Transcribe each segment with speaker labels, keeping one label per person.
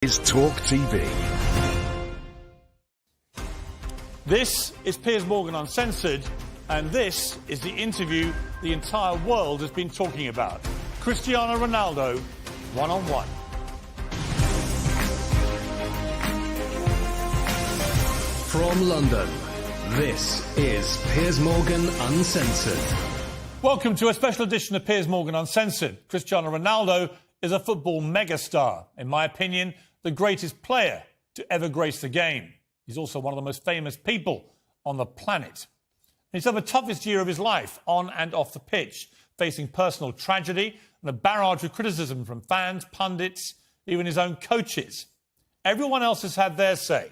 Speaker 1: Is Talk TV.
Speaker 2: This is Piers Morgan Uncensored, and this is the interview the entire world has been talking about. Cristiano Ronaldo, one-on-one.
Speaker 1: From London, this is Piers Morgan Uncensored.
Speaker 2: Welcome to a special edition of Piers Morgan Uncensored. Cristiano Ronaldo is a football megastar. In my opinion, the greatest player to ever grace the game. He's also one of the most famous people on the planet. He's had the toughest year of his life, on and off the pitch, facing personal tragedy and a barrage of criticism from fans, pundits, even his own coaches. Everyone else has had their say.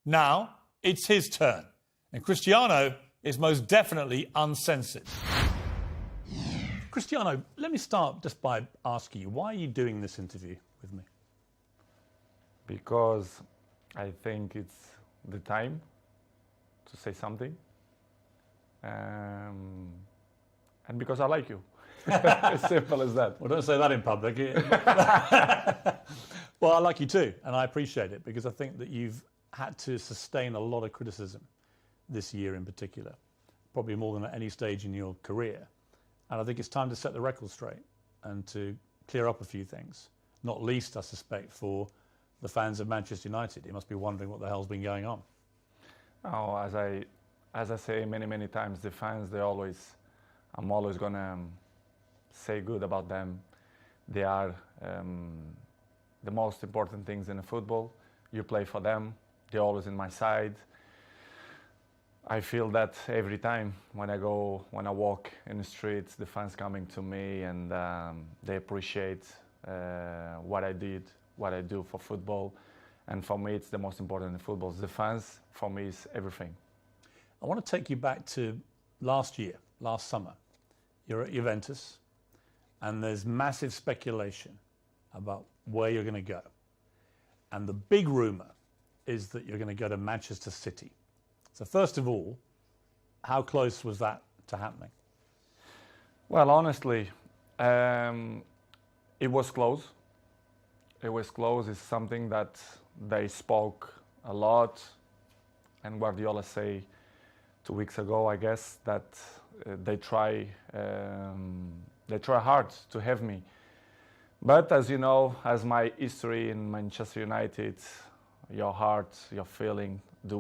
Speaker 2: Now, it's his turn. And Cristiano is most definitely uncensored. Cristiano, let me start just by asking you, why are you doing this interview with me?
Speaker 3: Because I think it's the time to say something, and because I like you. As simple as that.
Speaker 2: Well, don't say that in public. Well, I like you too, and I appreciate it, because I think that you've had to sustain a lot of criticism this year in particular, probably more than at any stage in your career. And I think it's time to set the record straight and to clear up a few things, not least, I suspect, for the fans of Manchester United. You must be wondering what the hell's been going on.
Speaker 3: Oh, as I say many times, the fans, I'm always gonna say good about them. They are the most important things in the football. You play for them. They're always in my side. I feel that every time when I walk in the streets, the fans coming to me, and they appreciate what I do for football. And for me, it's the most important in football. The fans, for me, is everything.
Speaker 2: I want to take you back to last summer. You're at Juventus, and there's massive speculation about where you're going to go. And the big rumour is that you're going to go to Manchester City. So first of all, how close was that to happening?
Speaker 3: Well, honestly, it was close. It was close. It's something that they spoke a lot, and Guardiola say 2 weeks ago, I guess, that they try hard to have me. But as you know, as my history in Manchester United, your heart, your feeling, the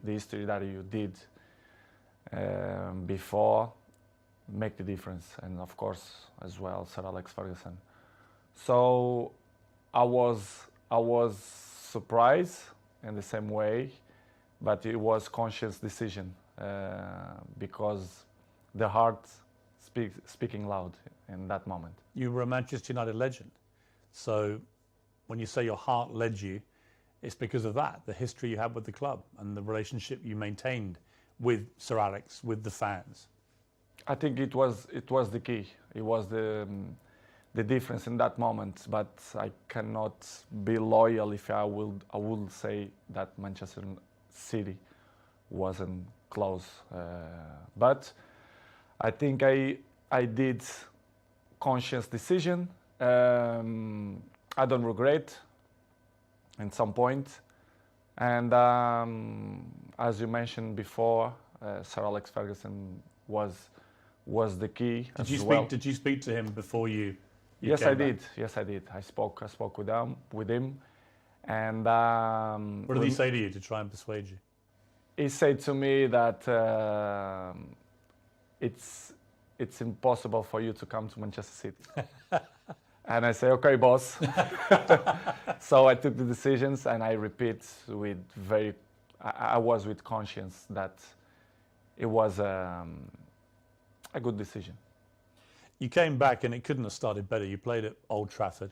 Speaker 3: history that you did before make the difference, and of course as well Sir Alex Ferguson. So I was surprised in the same way, but it was conscious decision because the heart speaking loud in that moment.
Speaker 2: You were a Manchester United legend, so when you say your heart led you, it's because of that, the history you had with the club and the relationship you maintained with Sir Alex, with the fans.
Speaker 3: I think it was the key. It was the difference in that moment. But I cannot be loyal if I would say that Manchester City wasn't close. But I think I did conscious decision. I don't regret at some point. And as you mentioned before, Sir Alex Ferguson was the key.
Speaker 2: Did you speak to him before you
Speaker 3: Yes,
Speaker 2: came
Speaker 3: I
Speaker 2: back?
Speaker 3: did. Yes, I did. I spoke with him, and
Speaker 2: What did he say to you to try and persuade you?
Speaker 3: he said to me that it's impossible for you to come to Manchester City. And I say, okay, boss. So I took the decisions, and I repeat I was with conscience that it was a good decision.
Speaker 2: You came back and it couldn't have started better. You played at Old Trafford.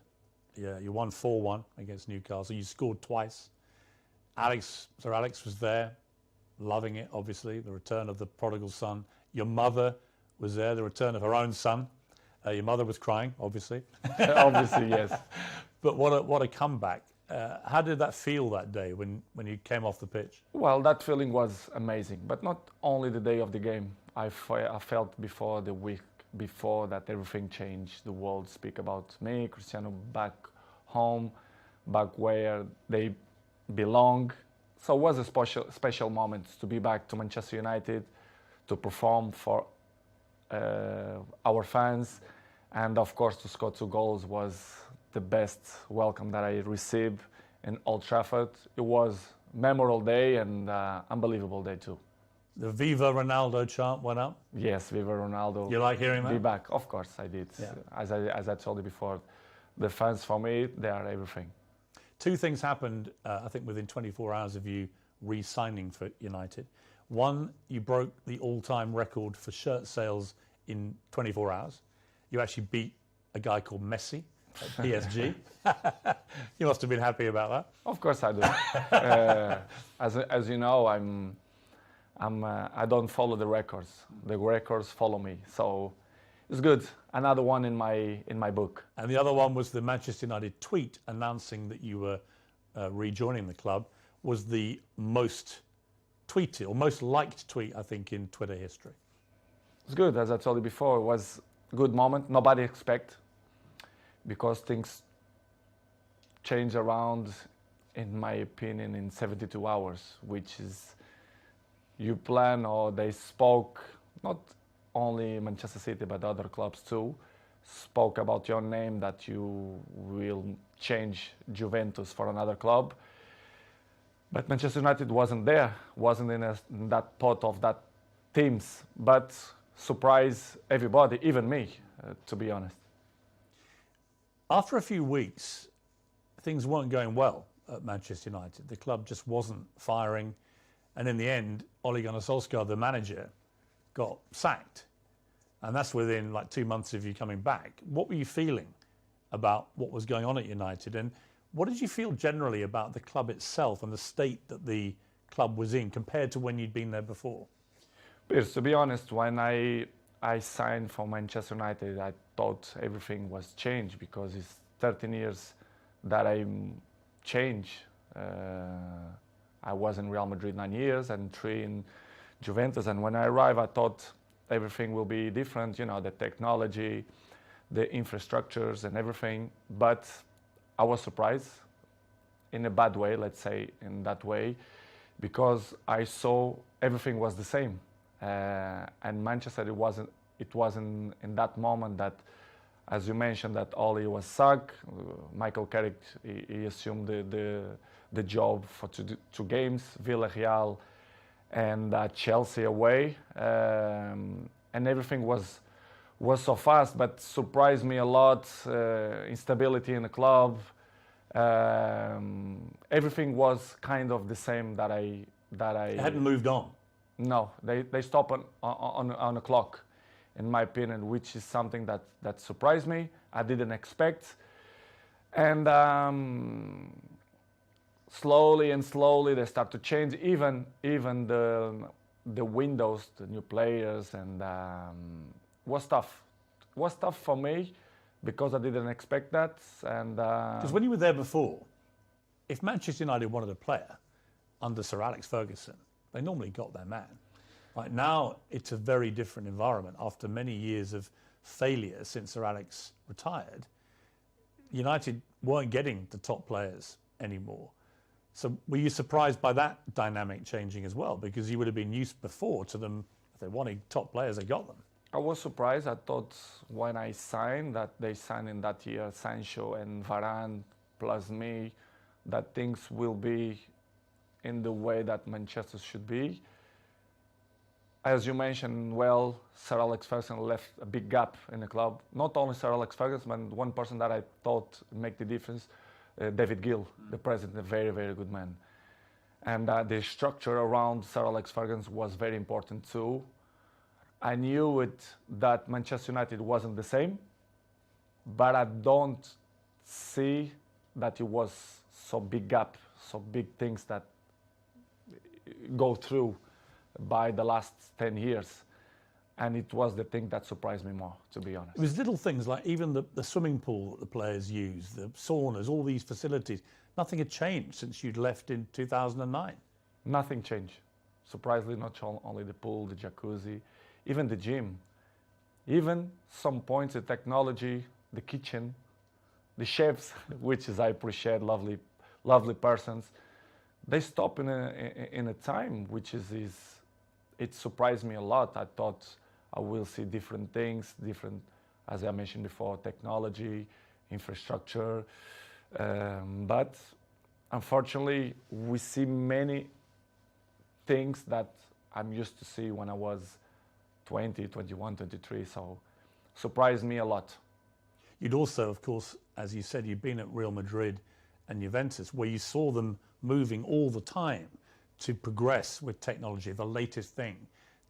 Speaker 2: Yeah, you won 4-1 against Newcastle. You scored twice. Sir Alex was there, loving it, obviously, the return of the prodigal son. Your mother was there, the return of her own son. Your mother was crying, obviously.
Speaker 3: Obviously, yes.
Speaker 2: But what a comeback. How did that feel that day when you came off the pitch?
Speaker 3: Well, that feeling was amazing, but not only the day of the game. I felt before the week before that everything changed. The world speak about me, Cristiano back home, back where they belong. So it was a special moment to be back to Manchester United, to perform for our fans, and of course to score 2 goals was the best welcome that I received in Old Trafford. It was a memorable day and unbelievable day too.
Speaker 2: The Viva Ronaldo chant went up.
Speaker 3: Yes, Viva Ronaldo.
Speaker 2: You like hearing that?
Speaker 3: Be back, of course I did.
Speaker 2: Yeah.
Speaker 3: As I told you before, the fans for me, they are everything.
Speaker 2: 2 things happened, I think, within 24 hours of you re-signing for United. One, you broke the all-time record for shirt sales in 24 hours. You actually beat a guy called Messi at PSG. You must have been happy about that.
Speaker 3: Of course I do. As you know, I don't follow the records. The records follow me. So it's good. Another one in my book.
Speaker 2: And the other one was the Manchester United tweet announcing that you were rejoining the club was the most tweeted or most liked tweet, I think, in Twitter history.
Speaker 3: It's good. As I told you before, it was a good moment. Nobody expect, because things change around, in my opinion, in 72 hours, which is you plan, or they spoke, not only Manchester City but other clubs too, spoke about your name, that you will change Juventus for another club. But Manchester United wasn't there, wasn't in that pot of that teams, but surprised everybody, even me, to be honest.
Speaker 2: After a few weeks, things weren't going well at Manchester United. The club just wasn't firing. And in the end, Ole Gunnar Solskjaer, the manager, got sacked. And that's within like 2 months of you coming back. What were you feeling about what was going on at United? And what did you feel generally about the club itself and the state that the club was in compared to when you'd been there before?
Speaker 3: Piers, to be honest, when I signed for Manchester United, I thought everything was changed, because it's 13 years that I changed. I was in Real Madrid 9 years and 3 in Juventus. And when I arrived, I thought everything will be different, you know, the technology, the infrastructures and everything. But I was surprised in a bad way, let's say in that way, because I saw everything was the same. And Manchester, it wasn't in that moment that, as you mentioned, that Ole was sacked. Michael Carrick, he assumed the job for 2 games, Villarreal and Chelsea away, and everything was so fast, but surprised me a lot. Instability in the club, everything was kind of the same that I
Speaker 2: It hadn't moved on.
Speaker 3: No, they stopped on the clock, in my opinion, which is something that surprised me. I didn't expect, and slowly they start to change. Even the windows, the new players, and was tough. Was tough for me because I didn't expect that. And
Speaker 2: because when you were there before, if Manchester United wanted a player under Sir Alex Ferguson, they normally got their man. Right now, it's a very different environment. After many years of failure since Sir Alex retired, United weren't getting the top players anymore. So were you surprised by that dynamic changing as well? Because you would have been used before to them, if they wanted top players, they got them.
Speaker 3: I was surprised. I thought when I signed, that they signed in that year Sancho and Varane plus me, that things will be in the way that Manchester should be. As you mentioned, well, Sir Alex Ferguson left a big gap in the club. Not only Sir Alex Ferguson, but one person that I thought make the difference, David Gill, the president, a very, very good man. And the structure around Sir Alex Ferguson was very important too. I knew that Manchester United wasn't the same, but I don't see that it was so big gap, so big things that go through by the last 10 years. And it was the thing that surprised me more, to be honest.
Speaker 2: It was little things like even the swimming pool that the players use, the saunas, all these facilities. Nothing had changed since you'd left in 2009.
Speaker 3: Nothing changed. Surprisingly, not only the pool, the jacuzzi, even the gym. Even some points, the technology, the kitchen, the chefs, which is I appreciate, lovely persons. They stop in a time which is it surprised me a lot. I thought I will see different things, different, as I mentioned before, technology, infrastructure, but unfortunately we see many things that I'm used to see when I was 20, 21, 23. So surprised me a lot.
Speaker 2: You'd also, of course, as you said, you've been at Real Madrid and Juventus, where you saw them moving all the time to progress with technology, the latest thing,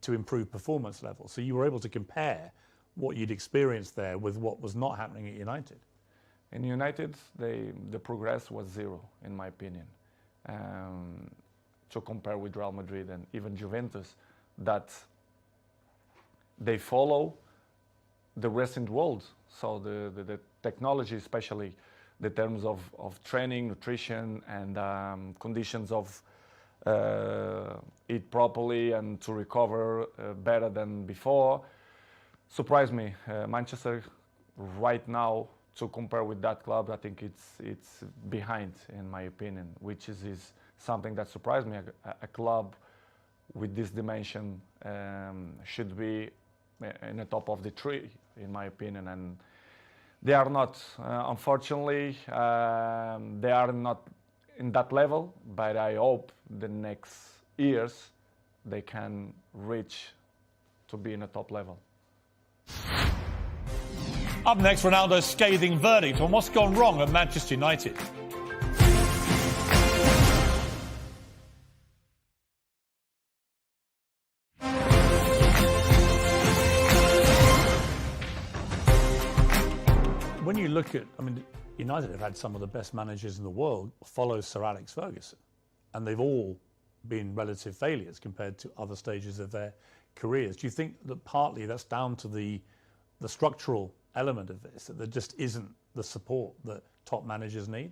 Speaker 2: to improve performance levels. So you were able to compare what you'd experienced there with what was not happening at United.
Speaker 3: In United, the progress was zero, in my opinion. To compare with Real Madrid and even Juventus, that they follow the recent world. So the technology, especially the terms of training, nutrition, and conditions of eat properly and to recover better than before, surprised me. Manchester right now, to compare with that club, I think it's behind, in my opinion, which is something that surprised me. A club with this dimension should be in the top of the tree, in my opinion, and they are not. Unfortunately, they are not in that level, but I hope the next years they can reach to be in a top level.
Speaker 2: Up next, Ronaldo's scathing verdict on what's gone wrong at Manchester United. When you look at, United have had some of the best managers in the world, follow Sir Alex Ferguson, and they've all been relative failures compared to other stages of their careers. Do you think that partly that's down to the structural element of this, that there just isn't the support that top managers need?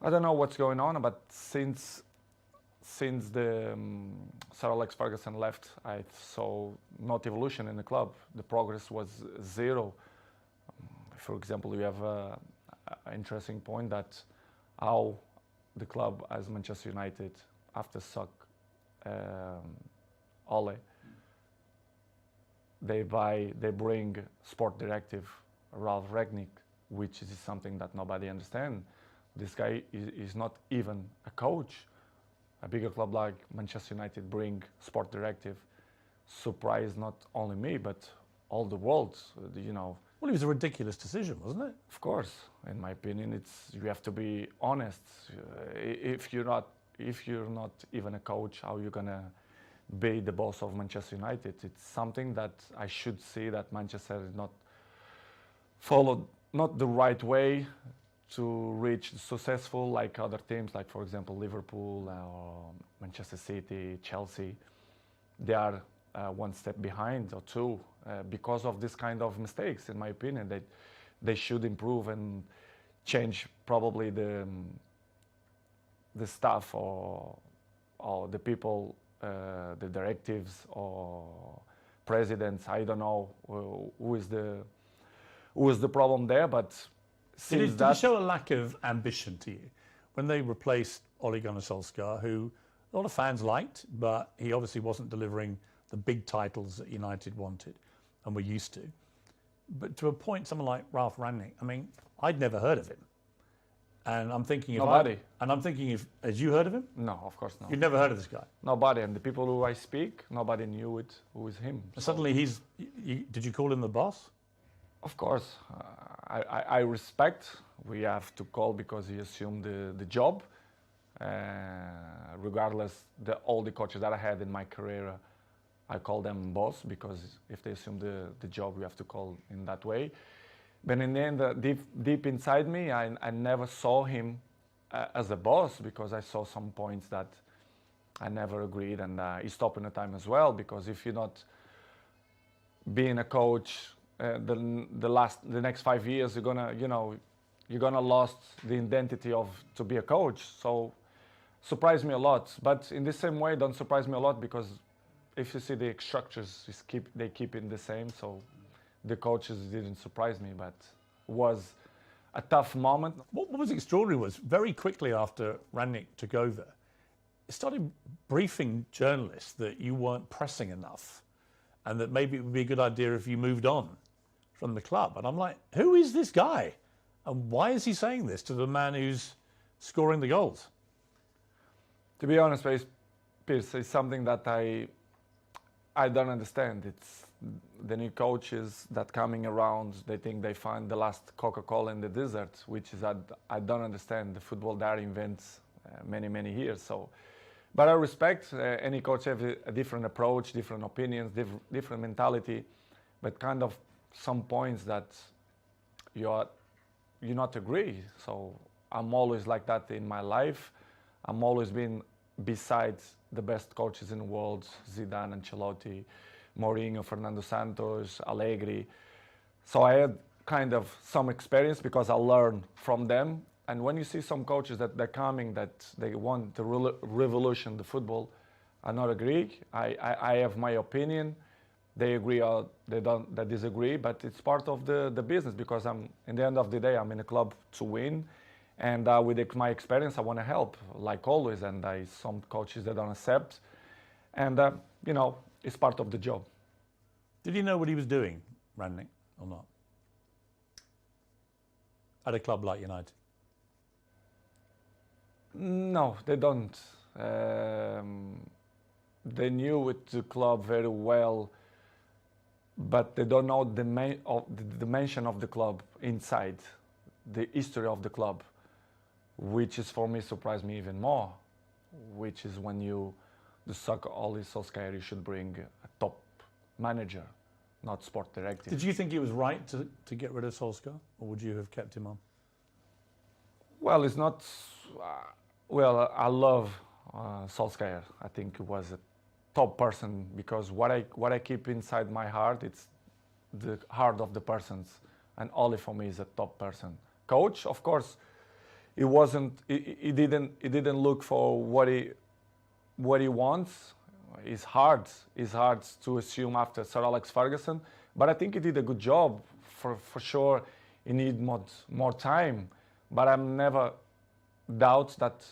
Speaker 3: I don't know what's going on, but since the Sir Alex Ferguson left, I saw not evolution in the club. The progress was zero. For example, you have an interesting point that how the club as Manchester United, after suck Ole, they bring sport directive Ralph Rangnick, which is something that nobody understands. This guy is not even a coach. A bigger club like Manchester United bring sport directive. Surprised not only me, but all the world,
Speaker 2: Well, it was a ridiculous decision, wasn't it?
Speaker 3: Of course, in my opinion, you have to be honest. If you're not even a coach, how are you gonna be the boss of Manchester United? It's something that I should see that Manchester is not followed not the right way to reach successful like other teams, like for example Liverpool or Manchester City, Chelsea. They are one step behind or two because of this kind of mistakes. In my opinion, they should improve and change probably the staff or the people, the directives or presidents. I don't know who is the problem there, but
Speaker 2: did it show a lack of ambition to you when they replaced Ole Gunnar Solskjaer, who a lot of fans liked, but he obviously wasn't delivering the big titles that United wanted and were used to. But to appoint someone like Ralph Rangnick, I'd never heard of him. And I'm thinking had you heard of him?
Speaker 3: No, of course not.
Speaker 2: You'd never heard of this guy?
Speaker 3: Nobody, and the people who I speak, nobody knew it, who is him.
Speaker 2: So. Suddenly did you call him the boss?
Speaker 3: Of course, I respect. We have to call because he assumed the job. Regardless, all the coaches that I had in my career, I call them boss because if they assume the job, we have to call in that way. But in the end, deep inside me, I never saw him as a boss because I saw some points that I never agreed, and he stopped in the time as well. Because if you're not being a coach, the next 5 years, you're gonna lost the identity of to be a coach. So surprised me a lot. But in the same way, don't surprise me a lot because if you see the structures, they keep it the same. So the coaches didn't surprise me, but was a tough moment.
Speaker 2: What was extraordinary was very quickly after Rangnick took over, he started briefing journalists that you weren't pressing enough and that maybe it would be a good idea if you moved on from the club. And I'm like, who is this guy? And why is he saying this to the man who's scoring the goals?
Speaker 3: To be honest, Piers, it's something that I don't understand. It's the new coaches that coming around, they think they find the last Coca-Cola in the desert, which is I don't understand. The football that invents many years. So, but I respect any coach have a different approach, different opinions, different mentality, but kind of some points that you not agree. So I'm always like that in my life. I'm always been besides the best coaches in the world, Zidane, Ancelotti, Mourinho, Fernando Santos, Allegri. So I had kind of some experience because I learned from them. And when you see some coaches that they're coming, that they want to revolution the football, I not agree. I have my opinion. They agree or they disagree, but it's part of the business because in the end of the day, I'm in a club to win. And with my experience, I want to help, like always. And some coaches that don't accept. And, it's part of the job.
Speaker 2: Did he know what he was doing, Rangnick, or not? At a club like United?
Speaker 3: No, they don't. They knew the club very well, but they don't know the dimension of the club inside, the history of the club, which is for me surprised me even more, which is when the soccer, Ole Solskjaer, you should bring a top manager, not sport director.
Speaker 2: Did you think it was right to get rid of Solskjaer, or would you have kept him on?
Speaker 3: Well, it's not. I love Solskjaer. I think he was a top person because what I keep inside my heart, it's the heart of the persons, and Ole for me is a top person. Coach, of course, he wasn't. He didn't look for what he wants. It's hard to assume after Sir Alex Ferguson, but I think he did a good job. For sure, he need more time, but I'm never doubt that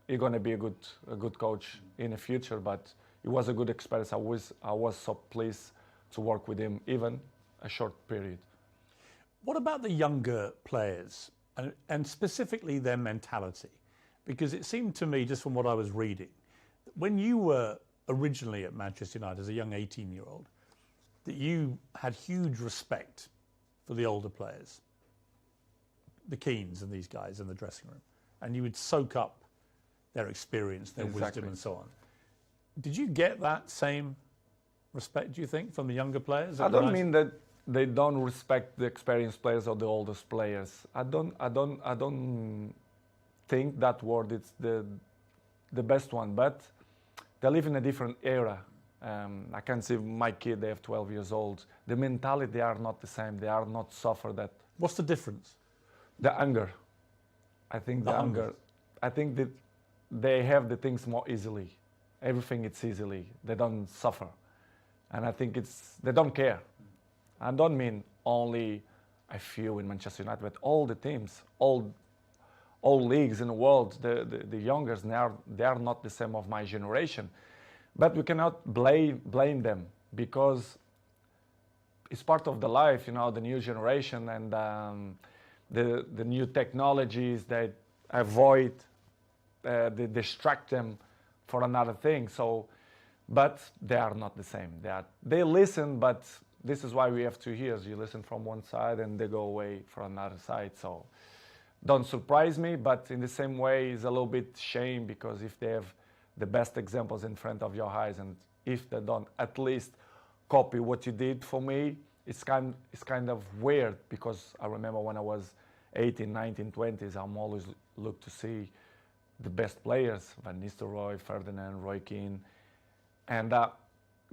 Speaker 3: he's going to be a good coach in the future. But it was a good experience. I was so pleased to work with him, even a short period.
Speaker 2: What about the younger players and specifically their mentality? Because it seemed to me, just from what I was reading, when you were originally at Manchester United as a young 18-year-old, that you had huge respect for the older players, the Keanes and these guys in the dressing room, and you would soak up their experience, their wisdom and so on. Did you get that same respect, do you think, from the younger players?
Speaker 3: I don't mean that they don't respect the experienced players or the oldest players. I don't think that word is the best one, but they live in a different era. I can see my kid, they have 12 years old. The mentality, they are not the same. They are not suffer that.
Speaker 2: What's the difference?
Speaker 3: The anger. I think the anger. I think that they have the things more easily. Everything it's easily. They don't suffer. And I think they don't care. I don't mean only a few in Manchester United, but all the teams, all leagues in the world, the youngers, they are not the same of my generation. But we cannot blame them because it's part of the life, the new generation and the new technologies that avoid, they distract them for another thing. So, but they are not the same. They listen, but this is why we have 2 years. You listen from one side and they go away for another side. So don't surprise me, but in the same way, it's a little bit shame because if they have the best examples in front of your eyes and if they don't at least copy what you did for me, it's kind of weird because I remember when I was 18, 19, 20s, I'm always look to see the best players, Van Nistelrooy, Ferdinand, Roy Keane, and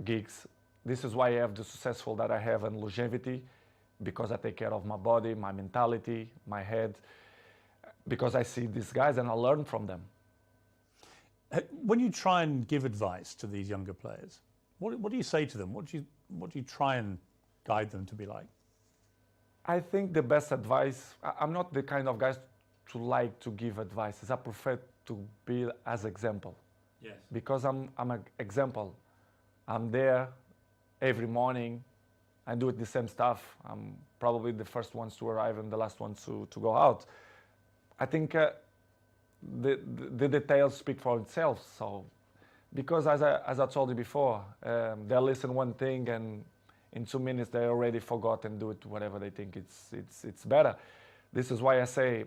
Speaker 3: Giggs. This is why I have the successful that I have in longevity, because I take care of my body, my mentality, my head, because I see these guys and I learn from them.
Speaker 2: When you try and give advice to these younger players, what do you say to them? What do you try and guide them to be like?
Speaker 3: I think the best advice, I'm not the kind of guy to like to give advices. I prefer to be as example.
Speaker 2: Yes.
Speaker 3: Because I'm an example. I'm there every morning. I do the same stuff. I'm probably the first ones to arrive and the last ones to go out. I think the details speak for itself. So, because as I told you before, they listen one thing and in 2 minutes they already forgot and do it whatever they think it's better. This is why I say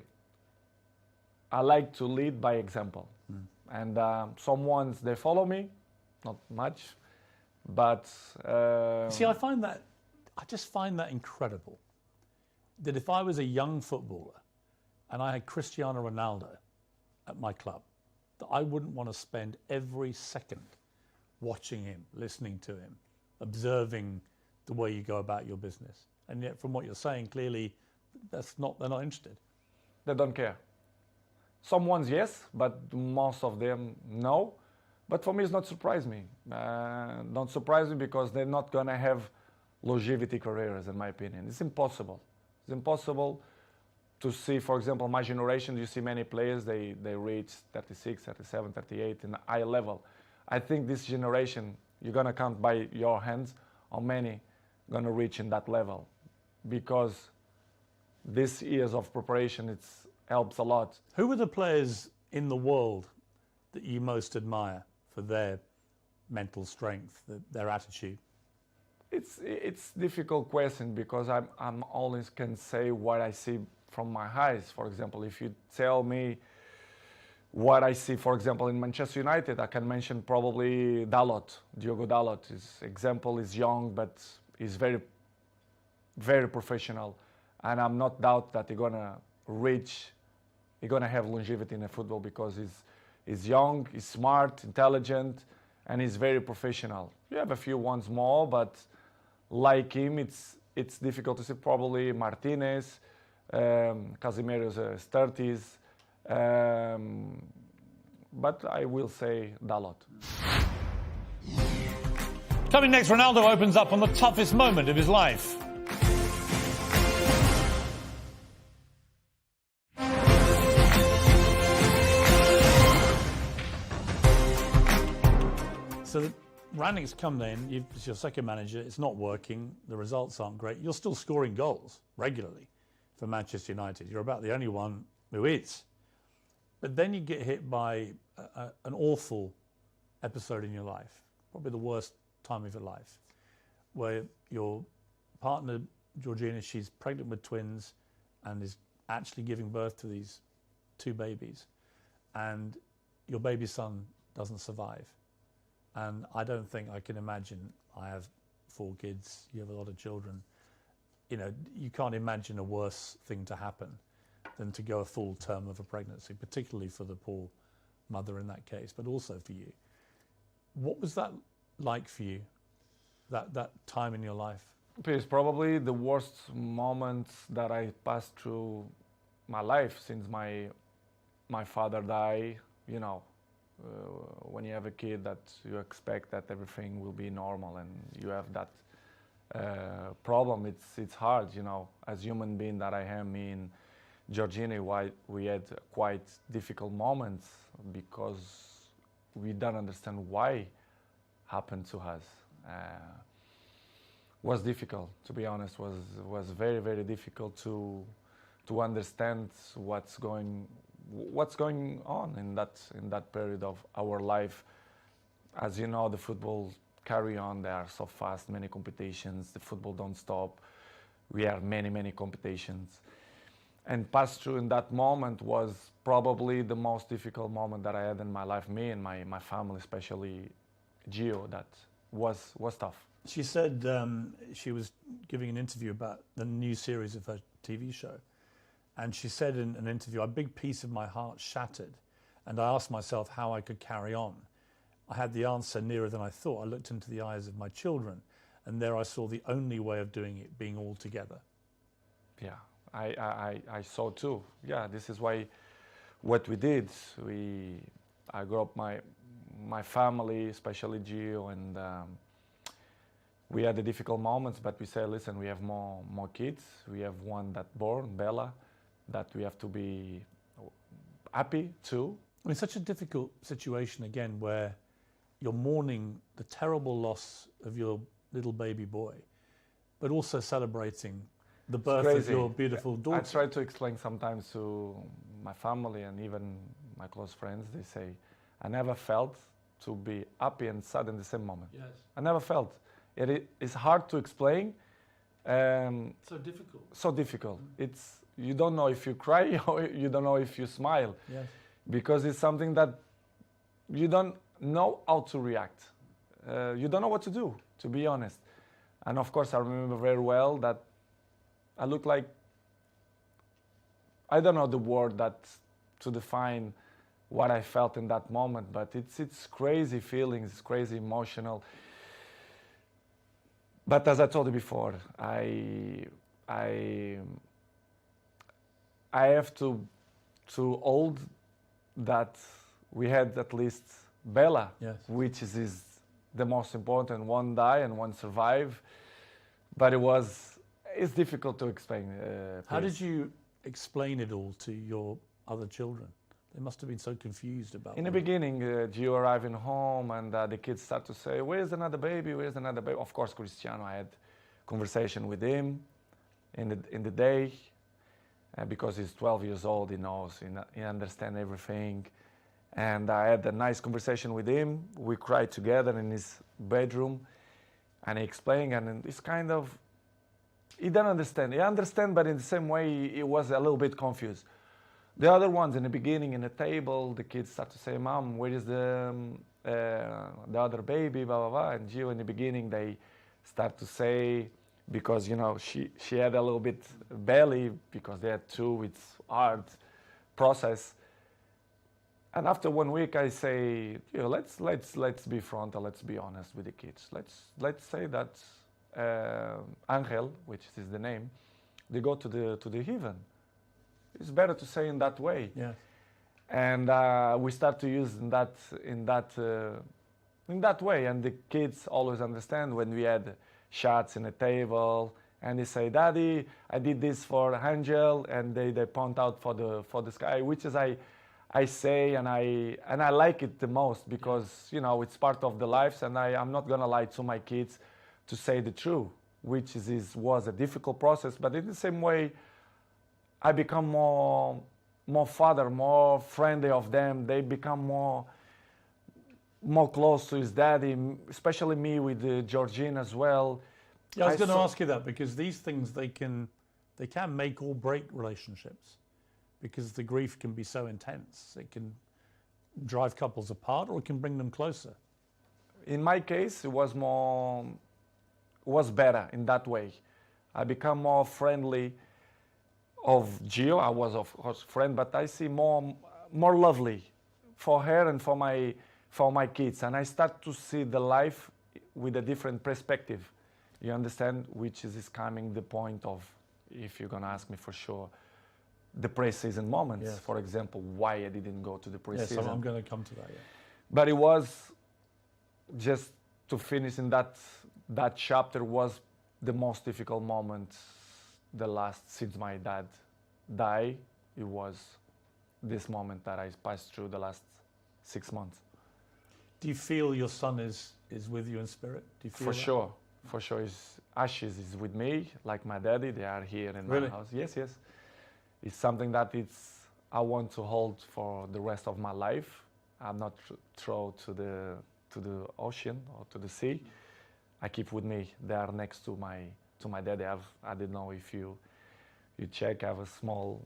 Speaker 3: I like to lead by example. And some ones they follow me, not much, but
Speaker 2: See, I just find that incredible. That if I was a young footballer and I had Cristiano Ronaldo at my club, that I wouldn't want to spend every second watching him, listening to him, observing the way you go about your business. And yet, from what you're saying, clearly, they're not interested.
Speaker 3: they don't care. Some ones yes, but most of them no. But for me, it's not surprise me. Don't surprise me because they're not gonna have longevity careers, in my opinion. It's impossible. It's impossible to see, for example, my generation, you see many players, they reach 36, 37, 38 in a high level. I think this generation, you're gonna count by your hands how many gonna reach in that level, because this years of preparation, helps a lot.
Speaker 2: Who are the players in the world that you most admire for their mental strength, their attitude?
Speaker 3: It's difficult question because I'm always can say what I see from my eyes. For example, if you tell me what I see, for example, in Manchester United, I can mention probably Dalot, Diogo Dalot. His example is young, but he's very, very professional. And I'm not doubt that he's gonna have longevity in the football because he's young, he's smart, intelligent, and he's very professional. You have a few ones more, but like him, it's difficult to see. Probably Martinez, Casemiro's 30s, but I will say Dalot.
Speaker 2: Coming next, Ronaldo opens up on the toughest moment of his life. So Rangnick's come in, it's your second manager, it's not working, the results aren't great. You're still scoring goals regularly for Manchester United. You're about the only one who is. But then you get hit by an awful episode in your life, probably the worst time of your life, where your partner, Georgina, she's pregnant with twins and is actually giving birth to these 2 babies. And your baby son doesn't survive. And I don't think I can imagine, I have 4 kids, you have a lot of children, you know, you can't imagine a worse thing to happen than to go a full term of a pregnancy, particularly for the poor mother in that case, but also for you. What was that like for you, that time in your life?
Speaker 3: It's probably the worst moment that I passed through my life since my father died, you know. When you have a kid that you expect that everything will be normal and you have that problem, it's hard, you know. As human being that I am, me and Georgina, we had quite difficult moments because we don't understand why happened to us. Was difficult, to be honest. Was very, very difficult to understand what's going on in that period of our life. As you know, the football carry on. They are so fast, many competitions. The football don't stop. We have many competitions. And pass through in that moment was probably the most difficult moment that I had in my life. Me and my family, especially Gio, that was tough.
Speaker 2: She said she was giving an interview about the new series of her TV show. And she said in an interview, a big piece of my heart shattered. And I asked myself how I could carry on. I had the answer nearer than I thought. I looked into the eyes of my children, and there I saw the only way of doing it, being all together.
Speaker 3: Yeah, I saw too. Yeah, this is why what we did. I grew up my family, especially Gio, and we had the difficult moments, but we said, listen, we have more kids. We have one that born, Bella, that we have to be happy too.
Speaker 2: I mean, such a difficult situation again, where you're mourning the terrible loss of your little baby boy, but also celebrating the birth of your beautiful daughter.
Speaker 3: I try to explain sometimes to my family and even my close friends. They say, I never felt to be happy and sad in the same moment.
Speaker 2: Yes.
Speaker 3: I never felt. It's hard to explain.
Speaker 2: So difficult.
Speaker 3: So difficult. You don't know if you cry or you don't know if you smile.
Speaker 2: Yes.
Speaker 3: Because it's something that you don't know how to react. You don't know what to do, to be honest. And of course, I remember very well that I look like, I don't know the word that to define what I felt in that moment, but it's crazy feelings, it's crazy emotional. But as I told you before, I have to hold that we had at least Bella,
Speaker 2: yes,
Speaker 3: which is the most important. One die and one survive, but it's difficult to explain.
Speaker 2: How did you explain it all to your other children? They must have been so confused about it.
Speaker 3: In the beginning, Gio arriving home and the kids start to say, where's another baby, where's another baby? Of course, Cristiano, I had conversation with him in the day, because he's 12 years old, he knows, he understands everything. And I had a nice conversation with him. We cried together in his bedroom, and he explained, and it's kind of, he didn't understand. He understand, but in the same way, he was a little bit confused. The other ones in the beginning, in the table, the kids start to say, Mom, where is the other baby, blah, blah, blah. And Gio, in the beginning, they start to say, because, you know, she had a little bit belly, because they had two, it's hard process. And after 1 week, I say, you know, let's be frontal, let's be honest with the kids. Let's say that Angel, which is the name, they go to the heaven. It's better to say in that way.
Speaker 2: Yes.
Speaker 3: And we start to use in that way. And the kids always understand when we had shots in the table, and they say, Daddy, I did this for Angel, and they point out for the sky, which is I say, and I like it the most, because you know it's part of the lives, and I'm not gonna lie to my kids to say the truth, which was a difficult process. But in the same way, I become more father, more friendly of them. They become more close to his daddy, especially me with Georgine as well.
Speaker 2: Yeah, I was going to ask you that, because these things, they can make or break relationships, because the grief can be so intense. It can drive couples apart, or it can bring them closer.
Speaker 3: In my case, it was better in that way. I become more friendly of Gio. I was of course friend, but I see more lovely for her and for my kids, and I start to see the life with a different perspective. You understand, which is coming the point of, if you're gonna ask me for sure, the pre-season moments. Yes. For example, why I didn't go to the pre-season.
Speaker 2: Yes, I'm going to come to that. Yeah.
Speaker 3: But it was just to finish in that chapter was the most difficult moment. The last, since my dad died, it was this moment that I passed through the last 6 months.
Speaker 2: Do you feel your son is with you in spirit? Do you feel
Speaker 3: For sure. For sure. His ashes is with me, like my daddy. They are here in my house. Yes, yes. It's something that I want to hold for the rest of my life. I'm not thrown to the ocean or to the sea. I keep with me. They are next to my daddy. I don't know if you check. I have a small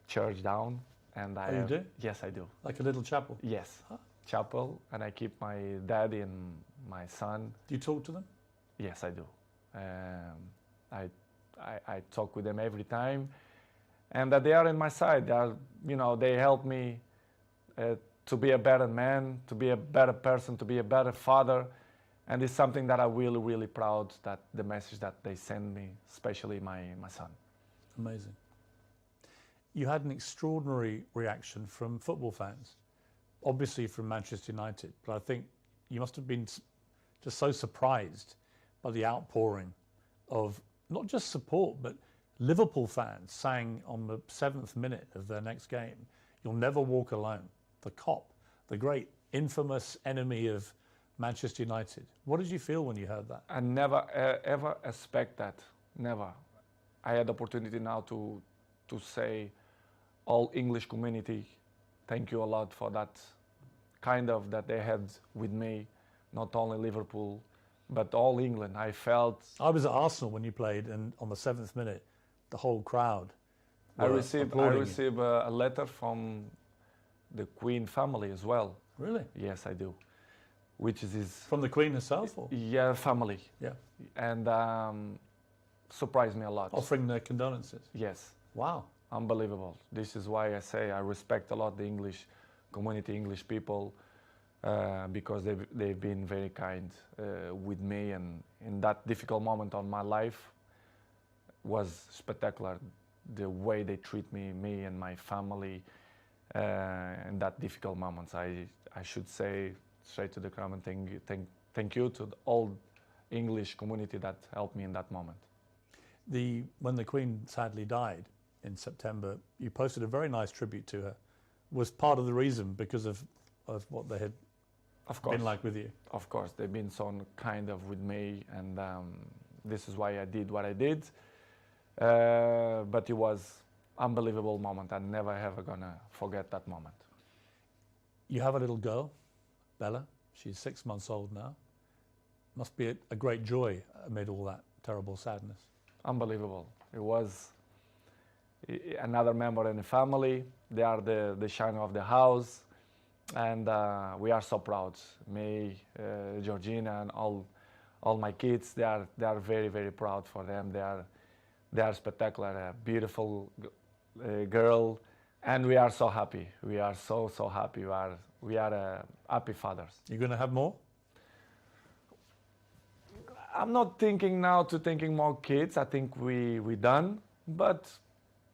Speaker 3: church down, and
Speaker 2: you do?
Speaker 3: Yes, I do.
Speaker 2: Like a little chapel.
Speaker 3: Yes, chapel, and I keep my daddy and my son.
Speaker 2: Do you talk to them?
Speaker 3: Yes, I do. I talk with them every time, and that they are in my side. They are, they help me to be a better man, to be a better person, to be a better father. And it's something that I'm really, really proud that the message that they send me, especially my son.
Speaker 2: Amazing. You had an extraordinary reaction from football fans, obviously from Manchester United, but I think you must have been just so surprised by the outpouring of not just support, but Liverpool fans sang on the 7th minute of their next game, "You'll never walk alone." The Kop, the great infamous enemy of Manchester United. What did you feel when you heard that?
Speaker 3: I never ever expect that. Never. I had the opportunity now to say all English community, thank you a lot for that kind of that they had with me, not only Liverpool, but all England. I felt
Speaker 2: I was at Arsenal when you played, and on the 7th minute, the whole crowd
Speaker 3: I
Speaker 2: were
Speaker 3: received
Speaker 2: applauding you.
Speaker 3: a letter from the Queen family as well.
Speaker 2: Really?
Speaker 3: Yes, I do. Which is his
Speaker 2: From the Queen herself? Or?
Speaker 3: yeah family,
Speaker 2: Yeah.
Speaker 3: and surprised me a lot.
Speaker 2: Offering their condolences.
Speaker 3: Yes,
Speaker 2: Wow.
Speaker 3: unbelievable. This is why I say I respect a lot the English community, English people, because they've been very kind with me, and in that difficult moment on my life was spectacular. The way they treat me and my family in that difficult moments. I should say straight to the crowd and thank you to the all English community that helped me in that moment.
Speaker 2: When the Queen sadly died in September, you posted a very nice tribute to her. Was part of the reason because of what they had
Speaker 3: Of course,
Speaker 2: been like with you?
Speaker 3: of course, they've been so kind of with me, and this is why I did what I did. But it was unbelievable moment. I'm never ever gonna forget that moment.
Speaker 2: You have a little girl, Bella. She's 6 months old now. Must be a great joy amid all that terrible sadness.
Speaker 3: Unbelievable. It was another member in the family. They are the shine of the house, and we are so proud. Me, Georgina, and all my kids. They are very, very proud for them. They are spectacular. A beautiful girl, and we are so happy. We are so happy. We are happy fathers.
Speaker 2: You're going to have more?
Speaker 3: I'm not thinking now to thinking more kids. I think we done, but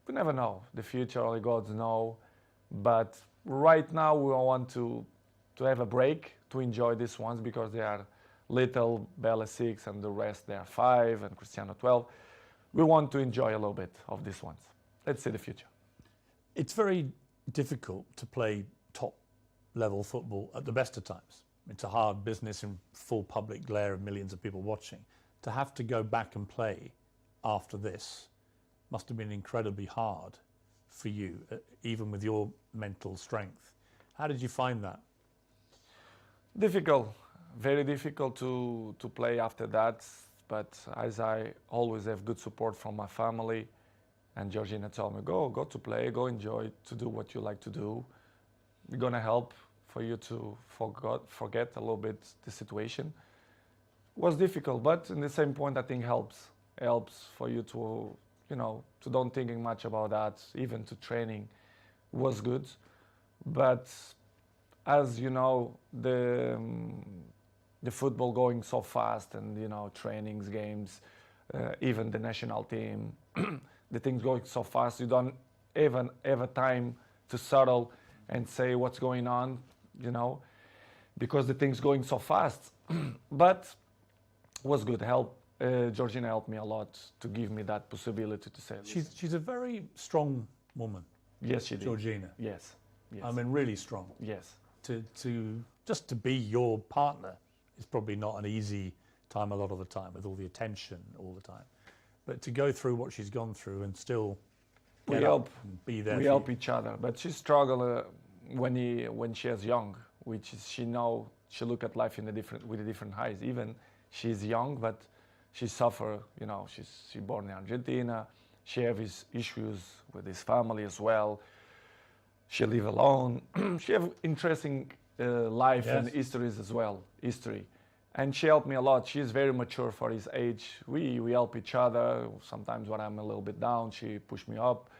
Speaker 3: we never know. The future only God know. But right now we want to have a break to enjoy these ones because they are little. Bella 6 and the rest they are 5 and Cristiano 12. We want to enjoy a little bit of these ones. Let's see the future.
Speaker 2: It's very difficult to play top level football at the best of times. It's a hard business in full public glare of millions of people watching. To have to go back and play after this must have been incredibly hard for you, even with your mental strength. How did you find that?
Speaker 3: Difficult, very difficult to play after that. But as I always have good support from my family, and Georgina told me, go to play, go enjoy, to do what you like to do. We're gonna help for you to forget a little bit the situation. It was difficult, but in the same point, I think helps for you to, to don't thinking much about that, even to training was good. But as you know, the football going so fast, and trainings, games, even the national team, the things going so fast, you don't even have a time to settle and say what's going on, because the things going so fast. But was good. Georgina helped me a lot to give me that possibility to say.
Speaker 2: She's a very strong woman.
Speaker 3: Yes, she did.
Speaker 2: Georgina.
Speaker 3: Yes.
Speaker 2: I mean, really strong.
Speaker 3: Yes.
Speaker 2: Just to be your partner is probably not an easy time a lot of the time, with all the attention all the time. But to go through what she's gone through and still get up and be there.
Speaker 3: We help each other. But she struggled when she was young, which is she look at life with a different eyes. Even she's young, but she suffer. She born in Argentina. She have his issues with his family as well. She live alone. She have interesting life and histories as well. And she helped me a lot. She is very mature for his age. We help each other. Sometimes when I'm a little bit down, she push me up,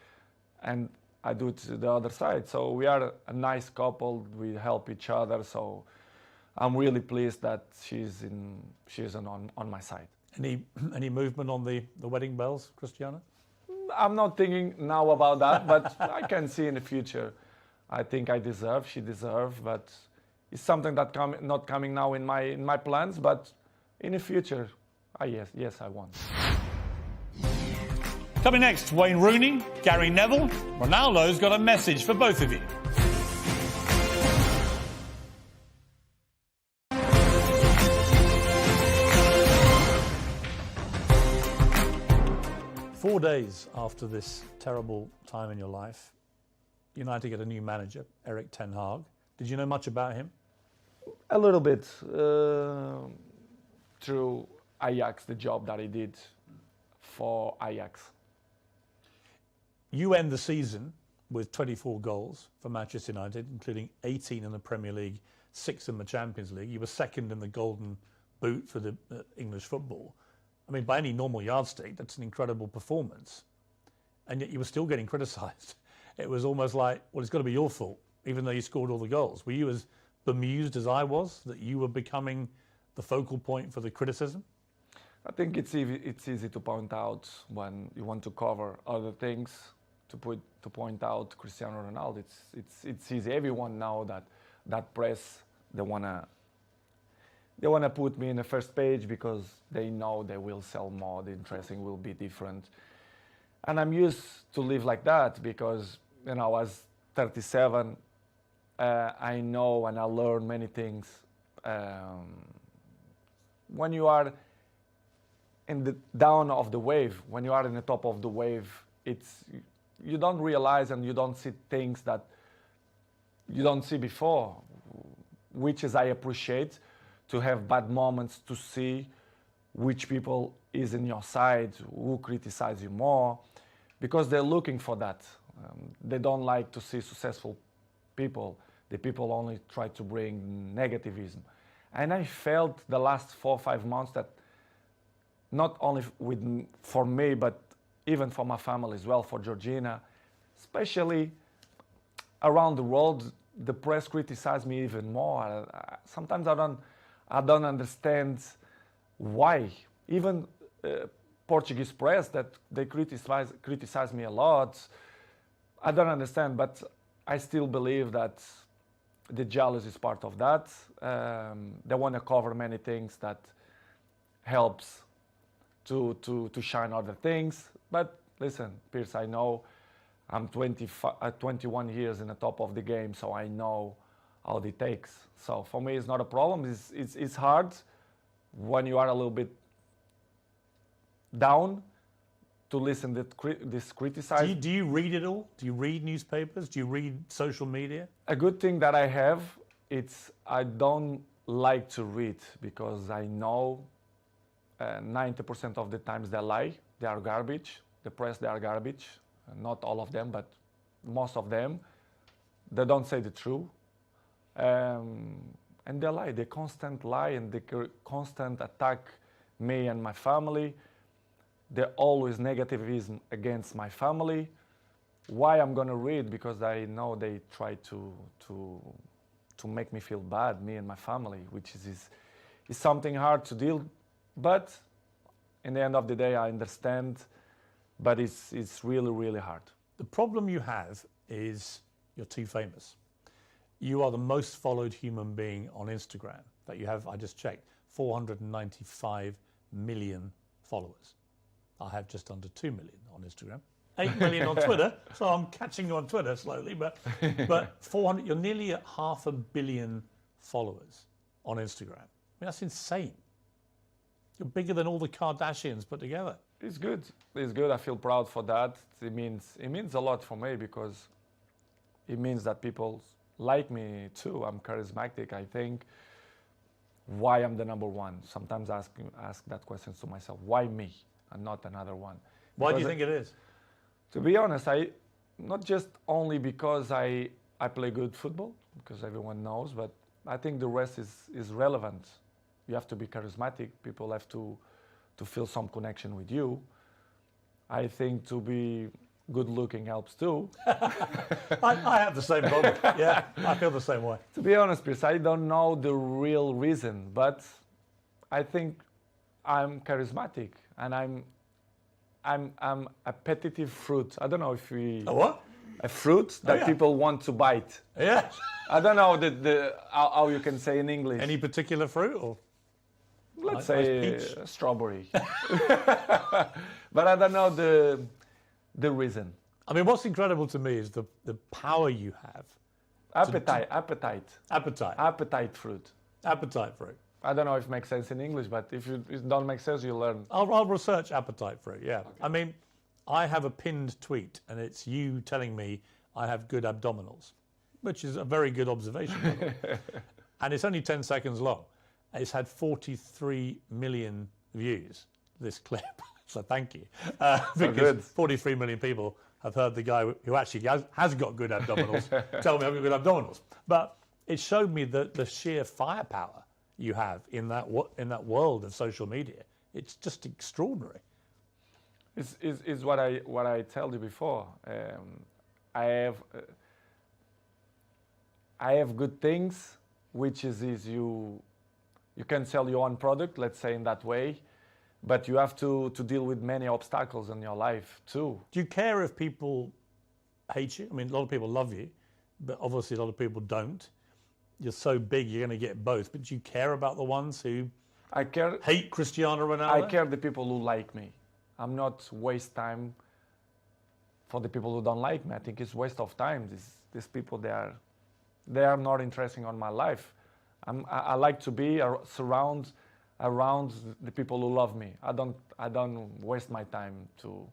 Speaker 3: and I do it to the other side. So we are a nice couple. We help each other. So I'm really pleased that she's on my side.
Speaker 2: Any movement on the wedding bells, Cristiano?
Speaker 3: I'm not thinking now about that, but I can see in the future. I think she deserves, but it's something that not coming now in my plans, but in the future, Yes, I want.
Speaker 2: Coming next, Wayne Rooney, Gary Neville. Ronaldo's got a message for both of you.
Speaker 4: Four days after this terrible time in your life, United get a new manager, Erik ten Hag. Did you know much about him?
Speaker 3: A little bit through Ajax, the job that he did for Ajax.
Speaker 4: You end the season with 24 goals for Manchester United, including 18 in the Premier League, 6 in the Champions League. You were second in the Golden Boot for the English football. I mean, by any normal yardstick, that's an incredible performance. And yet you were still getting criticised. It was almost like, well, it's got to be your fault, even though you scored all the goals. Were you as bemused as I was that you were becoming the focal point for the criticism?
Speaker 3: I think it's easy to point out when you want to cover other things, to point out Cristiano Ronaldo. It's easy. Everyone know that press, they wanna put me in the first page because they know they will sell more, the interesting will be different. And I'm used to live like that because, I was 37, I know and I learn many things. When you are in the down of the wave, when you are in the top of the wave, you don't realize and you don't see things that you don't see before, which is I appreciate, to have bad moments, to see which people is in your side, who criticize you more, because they're looking for that. They don't like to see successful people. The people only try to bring negativism. And I felt the last 4 or 5 months that not only for me, but even for my family as well, for Georgina, especially around the world, the press criticize me even more. Sometimes I don't understand why. Even Portuguese press, that they criticize me a lot. I don't understand, but I still believe that the jealousy is part of that. They want to cover many things that helps to shine other things. But listen, Piers, I know I'm 21 years in the top of the game, so I know how it takes. So for me, it's not a problem. It's hard when you are a little bit down to listen to this criticism.
Speaker 4: Do you read it all? Do you read newspapers? Do you read social media?
Speaker 3: A good thing that I have, I don't like to read because I know 90% of the times they lie. They are garbage. The press, they are garbage. Not all of them, but most of them. They don't say the truth. And they lie. They constant lie and they constant attack me and my family. They're always negativism against my family. Why I'm gonna read? Because I know they try to make me feel bad, me and my family, which is something hard to deal. But in the end of the day, I understand. But it's really, really hard.
Speaker 4: The problem you have is you're too famous. You are the most followed human being on Instagram. That you have, I just checked, 495 million followers. I have just under 2 million on Instagram. 8 million on Twitter, so I'm catching you on Twitter slowly, but 400, you're nearly at 500 million followers on Instagram. I mean, that's insane. You're bigger than all the Kardashians put together.
Speaker 3: It's good. It's good. I feel proud for that. It means a lot for me because it means that people like me too. I'm charismatic. I think why I'm the number one. Sometimes I ask that question to myself. Why me and not another one?
Speaker 4: Why do you think it is?
Speaker 3: To be honest, not just only because I play good football, because everyone knows, but I think the rest is relevant. You have to be charismatic. People have to feel some connection with you. I think to be good looking helps too.
Speaker 4: I have the same problem. Yeah, I feel the same way.
Speaker 3: To be honest, Chris, I don't know the real reason, but I think I'm charismatic and I'm a petitive fruit. I don't know if we...
Speaker 4: A what?
Speaker 3: A fruit that people want to bite.
Speaker 4: Yeah.
Speaker 3: I don't know how you can say in English.
Speaker 4: Any particular fruit or?
Speaker 3: Let's would say
Speaker 4: peach.
Speaker 3: strawberry. But I don't know the reason.
Speaker 4: I mean, what's incredible to me is the power you have.
Speaker 3: Appetite
Speaker 4: Appetite
Speaker 3: fruit.
Speaker 4: Appetite fruit.
Speaker 3: I don't know if it makes sense in English, but if it don't make sense, you learn.
Speaker 4: I'll research appetite fruit, yeah. Okay. I mean, I have a pinned tweet, and it's you telling me I have good abdominals, which is a very good observation, by the way. And it's only 10 seconds long. It's had 43 million views, this clip. So thank you. Because 43 million people have heard the guy who actually has got good abdominals tell me I've got good abdominals. But it showed me the sheer firepower you have in that world of social media. It's just extraordinary.
Speaker 3: Is what I told you before. I have good things, which is you can sell your own product, let's say in that way, but you have to deal with many obstacles in your life too.
Speaker 4: Do you care if people hate you? I mean, a lot of people love you, but obviously a lot of people don't. You're so big, you're going to get both. But do you care about the ones who hate Cristiano Ronaldo?
Speaker 3: I care the people who like me. I'm not waste time for the people who don't like me. I think it's waste of time. These people, they are not interesting on my life. I like to be around the people who love me. I don't waste my time to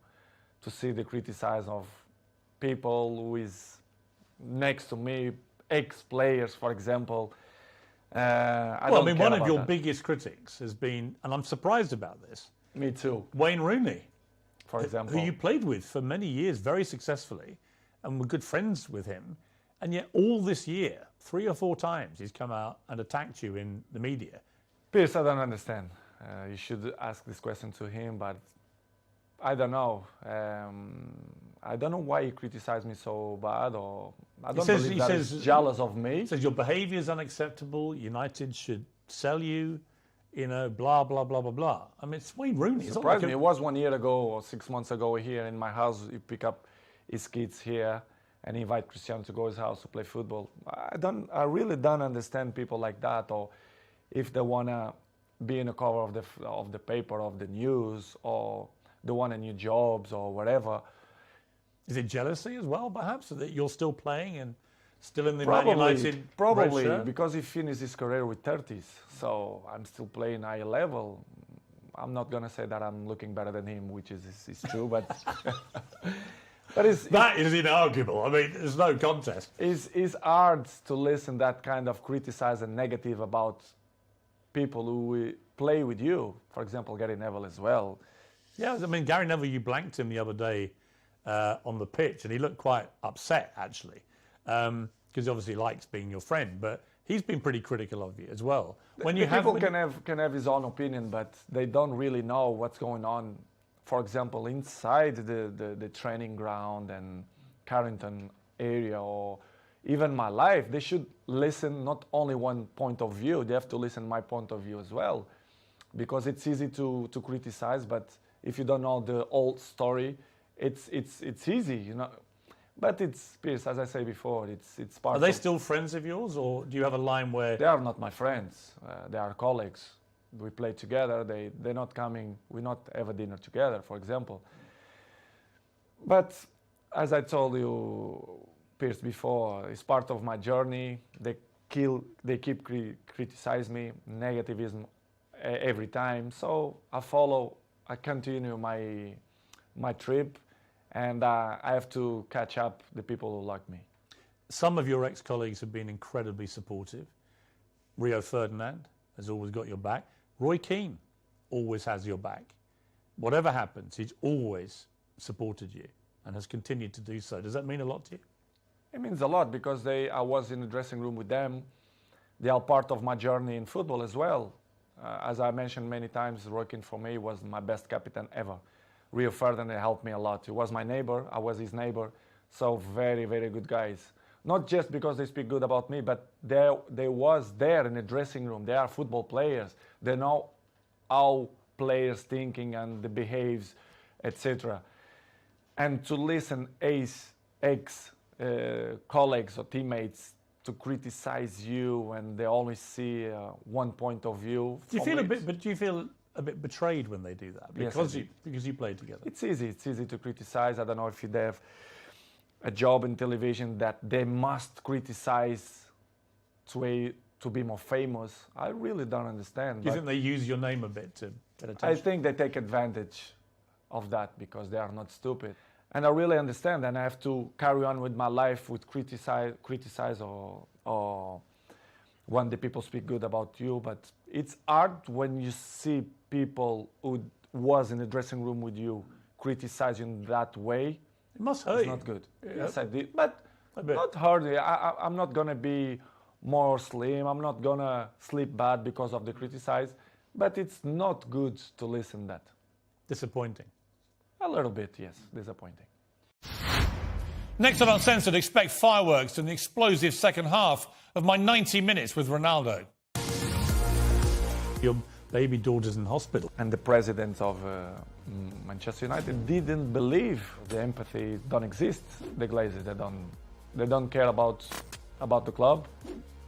Speaker 3: see the criticism of people who is next to me, ex-players, for example. I mean,
Speaker 4: one of your biggest critics has been, and I'm surprised about this.
Speaker 3: Me too.
Speaker 4: Wayne Rooney,
Speaker 3: for example,
Speaker 4: who you played with for many years very successfully, and were good friends with him, and yet all this year, 3 or 4 times, he's come out and attacked you in the media.
Speaker 3: Piers, I don't understand. You should ask this question to him, but I don't know. I don't know why he criticized me so bad, or I don't believe that he's jealous of me.
Speaker 4: He says your behaviour is unacceptable. United should sell you. Blah blah blah blah blah. I mean, it's Wayne Rooney.
Speaker 3: It surprised me. It was 1 year ago or 6 months ago here in my house. He pick up his kids here and invite Cristiano to go to his house to play football. I really don't understand people like that, or if they wanna be in the cover of the paper, of the news, or they want a new jobs or whatever.
Speaker 4: Is it jealousy as well, perhaps, that you're still playing and still in the
Speaker 3: probably,
Speaker 4: Man United
Speaker 3: probably
Speaker 4: red shirt?
Speaker 3: Because he finished his career with 30s, so I'm still playing high level. I'm not gonna say that I'm looking better than him, which is true, but but
Speaker 4: that is inarguable. I mean, there's no contest.
Speaker 3: It's hard to listen that kind of criticize and negative about people who play with you. For example, Gary Neville as well.
Speaker 4: Yeah, I mean, Gary Neville, you blanked him the other day on the pitch, and he looked quite upset, actually, because he obviously likes being your friend, but he's been pretty critical of you as well.
Speaker 3: People can have his own opinion, but they don't really know what's going on, for example, inside the training ground and Carrington area, or even my life. They should listen not only one point of view, they have to listen my point of view as well, because it's easy to criticize, but if you don't know the old story, it's easy, But it's, Piers, as I say before, it's part of...
Speaker 4: Are they still friends of yours, or do you have a line where...
Speaker 3: They are not my friends. They are colleagues. We play together. They're not coming... We not have a dinner together, for example. But as I told you, Piers, before, it's part of my journey. They keep criticize me, negativism every time. So I continue my trip, and I have to catch up the people who like me.
Speaker 4: Some of your ex-colleagues have been incredibly supportive. Rio Ferdinand has always got your back. Roy Keane always has your back. Whatever happens, he's always supported you and has continued to do so. Does that mean a lot to you?
Speaker 3: It means a lot, because I was in the dressing room with them. They are part of my journey in football as well. As I mentioned many times, Roy Keane for me was my best captain ever. Rio Ferdinand helped me a lot. He was my neighbor, I was his neighbor. So very, very good guys. Not just because they speak good about me, but they was there in the dressing room. They are football players. They know how players thinking and the behaves, etc. And to listen ex colleagues or teammates to criticize you and they only see one point of view.
Speaker 4: Do you feel do you feel a bit betrayed when they do that? Because you played together.
Speaker 3: It's easy to criticize. I don't know if they have a job in television that they must criticize to be more famous. I really don't understand.
Speaker 4: Do you think they use your name a bit to get attention?
Speaker 3: I think they take advantage of that because they are not stupid. And I really understand, and I have to carry on with my life with criticize or when the people speak good about you. But it's hard when you see people who was in the dressing room with you criticizing that way.
Speaker 4: It must hurt
Speaker 3: It's
Speaker 4: you.
Speaker 3: not good.
Speaker 4: Yeah.
Speaker 3: Yes, I did, but not hard. I'm not gonna be more slim. I'm not gonna sleep bad because of the criticize. But it's not good to listen that.
Speaker 4: Disappointing.
Speaker 3: A little bit, yes, disappointing.
Speaker 2: Next on Uncensored, expect fireworks and the explosive second half of my 90 minutes with Ronaldo.
Speaker 4: Your baby daughter's in hospital.
Speaker 3: And the president of Manchester United didn't believe the empathy don't exist. The Glazers, they don't care about the club.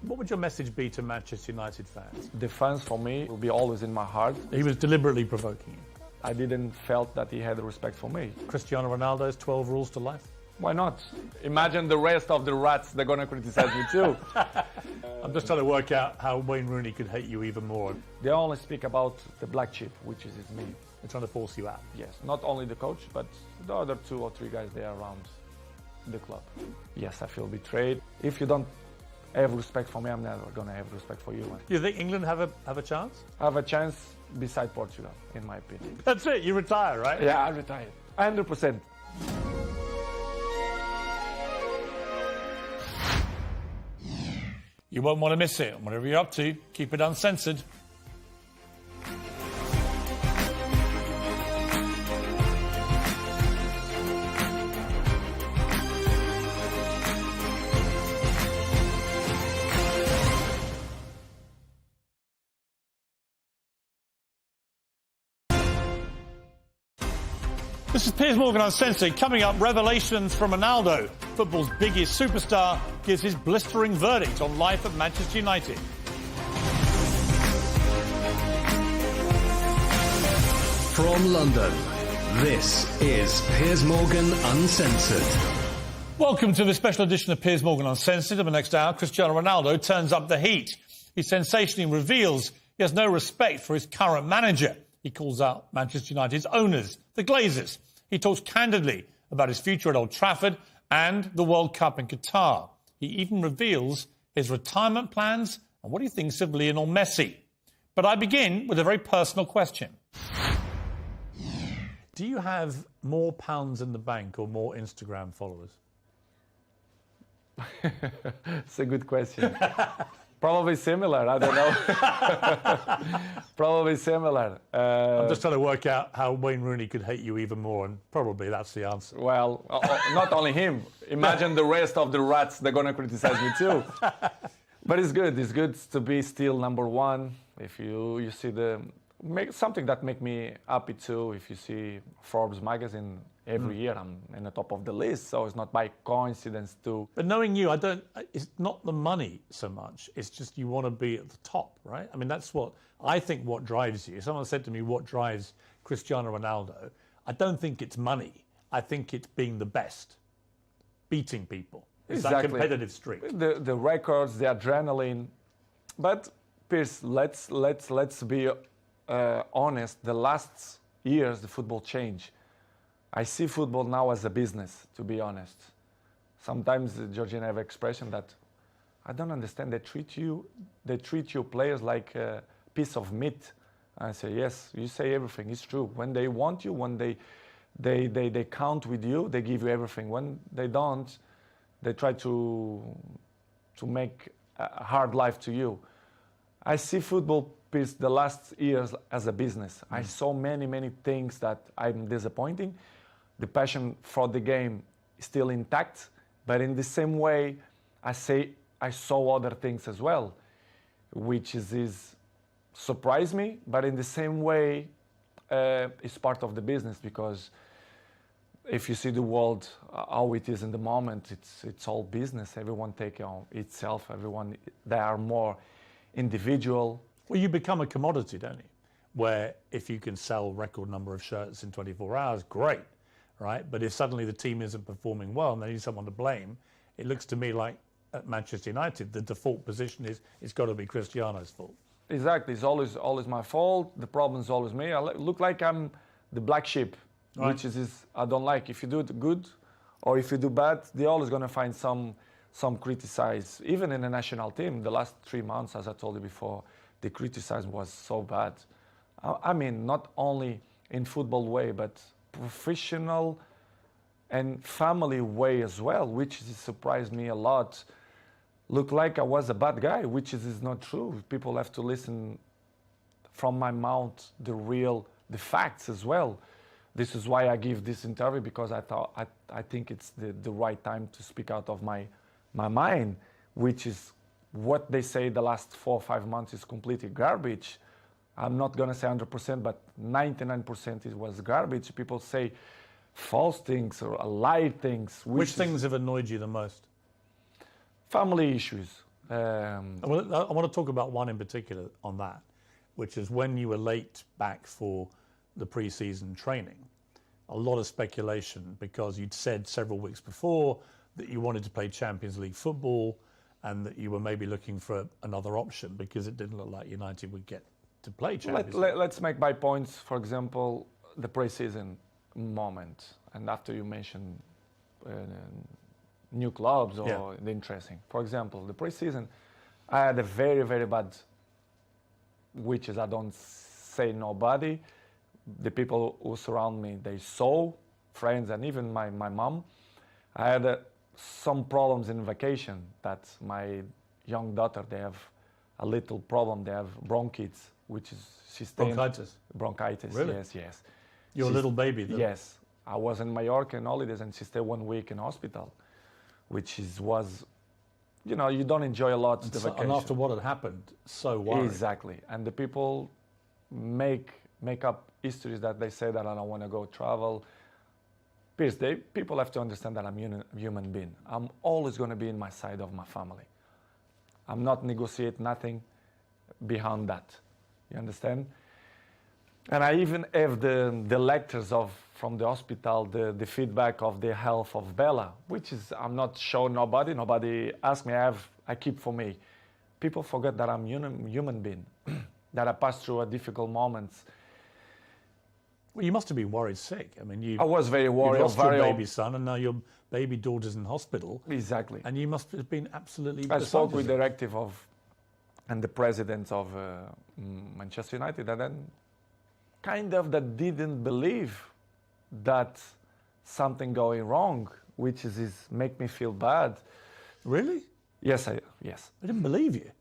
Speaker 4: What would your message be to Manchester United fans?
Speaker 3: The fans, for me, will be always in my heart.
Speaker 4: He was deliberately provoking you.
Speaker 3: I didn't felt that he had respect for me.
Speaker 4: Cristiano Ronaldo's 12 rules to life.
Speaker 3: Why not? Imagine the rest of the rats, they're going to criticize me too.
Speaker 4: I'm just trying to work out how Wayne Rooney could hate you even more.
Speaker 3: They only speak about the black sheep, which is me.
Speaker 4: They're trying to force you out.
Speaker 3: Yes, not only the coach, but the other 2 or 3 guys there around the club. Yes, I feel betrayed. If you don't have respect for me, I'm never going to have respect for you.
Speaker 4: Do you think England have a chance?
Speaker 3: I have a chance beside Portugal, in my opinion.
Speaker 4: That's it, you retire, right?
Speaker 3: Yeah, I retired. 100%.
Speaker 2: You won't want to miss it. Whatever you're up to, keep it uncensored. This is Piers Morgan Uncensored. Coming up, revelations from Ronaldo. Football's biggest superstar gives his blistering verdict on life at Manchester United.
Speaker 1: From London, this is Piers Morgan Uncensored.
Speaker 2: Welcome to the special edition of Piers Morgan Uncensored. In the next hour, Cristiano Ronaldo turns up the heat. He sensationally reveals he has no respect for his current manager. He calls out Manchester United's owners, the Glazers. He talks candidly about his future at Old Trafford and the World Cup in Qatar. He even reveals his retirement plans and what he thinks of Lionel Messi. But I begin with a very personal question.
Speaker 4: Do you have more pounds in the bank or more Instagram followers?
Speaker 3: It's a good question. Probably similar, I don't know. Probably similar.
Speaker 4: I'm just trying to work out how Wayne Rooney could hate you even more, and probably that's the answer.
Speaker 3: Well, not only him. Imagine the rest of the rats, they're going to criticize me too. But it's good. It's good to be still number one. If you see something that make me happy too, if you see Forbes magazine, every year I'm in the top of the list, so it's not by coincidence too.
Speaker 4: But knowing you, it's not the money so much, it's just you want to be at the top, right? I mean, that's what I think what drives you. Someone said to me, what drives Cristiano Ronaldo? I don't think it's money. I think it's being the best, beating people. It's that competitive streak.
Speaker 3: The records, the adrenaline. But Piers, let's be honest. The last years, the football changed. I see football now as a business, to be honest. Sometimes Georgina have an expression that I don't understand. They treat you players like a piece of meat. I say, yes, you say everything. It's true. When they want you, when they count with you, they give you everything. When they don't, they try to make a hard life to you. I see football, Piers, the last years as a business. I saw many things that I'm disappointing. The passion for the game is still intact, but in the same way, I saw other things as well, which is surprised me, but in the same way, it's part of the business because if you see the world how it is in the moment, it's all business. Everyone take on itself. Everyone, they are more individual.
Speaker 4: Well, you become a commodity, don't you? Where if you can sell record number of shirts in 24 hours, great, right? But if suddenly the team isn't performing well and they need someone to blame, it looks to me like at Manchester United, the default position is it's got to be Cristiano's fault.
Speaker 3: Exactly, it's always my fault. The problem is always me. I look like I'm the black sheep,
Speaker 4: Right.
Speaker 3: which is I don't like. If you do it good, or if you do bad, they're always gonna find some criticize. Even in the national team, the last 3 months, as I told you before, the criticism was so bad. I mean, not only in football way, but professional and family way as well, which surprised me a lot. Looked like I was a bad guy, which is not true. People have to listen from my mouth the facts as well. This is why I give this interview, because I think it's the right time to speak out of my mind, which is what they say the last 4 or 5 months is completely garbage. I'm not gonna say 100%, but 99% it was garbage. People say false things or lie things.
Speaker 4: Which things have annoyed you the most?
Speaker 3: Family issues.
Speaker 4: I want to talk about one in particular on that, which is when you were late back for the pre-season training. A lot of speculation because you'd said several weeks before that you wanted to play Champions League football and that you were maybe looking for another option because it didn't look like United would get to play Champions League.
Speaker 3: Let's make my points. For example, the pre-season moment, and after you mentioned new clubs or the interesting. For example, the pre-season, I had a very, very bad, which is I don't say nobody. The people who surround me, they saw, friends and even my mom. I had some problems in vacation that my young daughter, they have a little problem. They have bronchitis, which is she's
Speaker 4: Bronchitis?
Speaker 3: Bronchitis,
Speaker 4: Really?
Speaker 3: yes.
Speaker 4: Your little baby, though.
Speaker 3: Yes. I was in Mallorca in holidays and she stayed 1 week in hospital, which was, you don't enjoy a lot the vacation.
Speaker 4: And after what had happened, so worried.
Speaker 3: Exactly. And the people make up histories that they say that I don't want to go travel. Pierce, people have to understand that I'm a human being. I'm always going to be in my side of my family. I'm not negotiate nothing behind that. You understand? And I even have the lectures from the hospital, the feedback of the health of Bella, which is I'm not showing nobody. Nobody asked me. I keep for me. People forget that I'm human being, that I passed through a difficult moments.
Speaker 4: Well, you must have been worried sick. I mean,
Speaker 3: I was very worried.
Speaker 4: You lost your baby son, and now your baby daughter's in hospital.
Speaker 3: Exactly.
Speaker 4: And you must have been absolutely.
Speaker 3: I spoke with the directive and the president of Manchester United, and then kind of that didn't believe that something going wrong, which is make me feel bad.
Speaker 4: Really?
Speaker 3: Yes.
Speaker 4: They didn't believe you.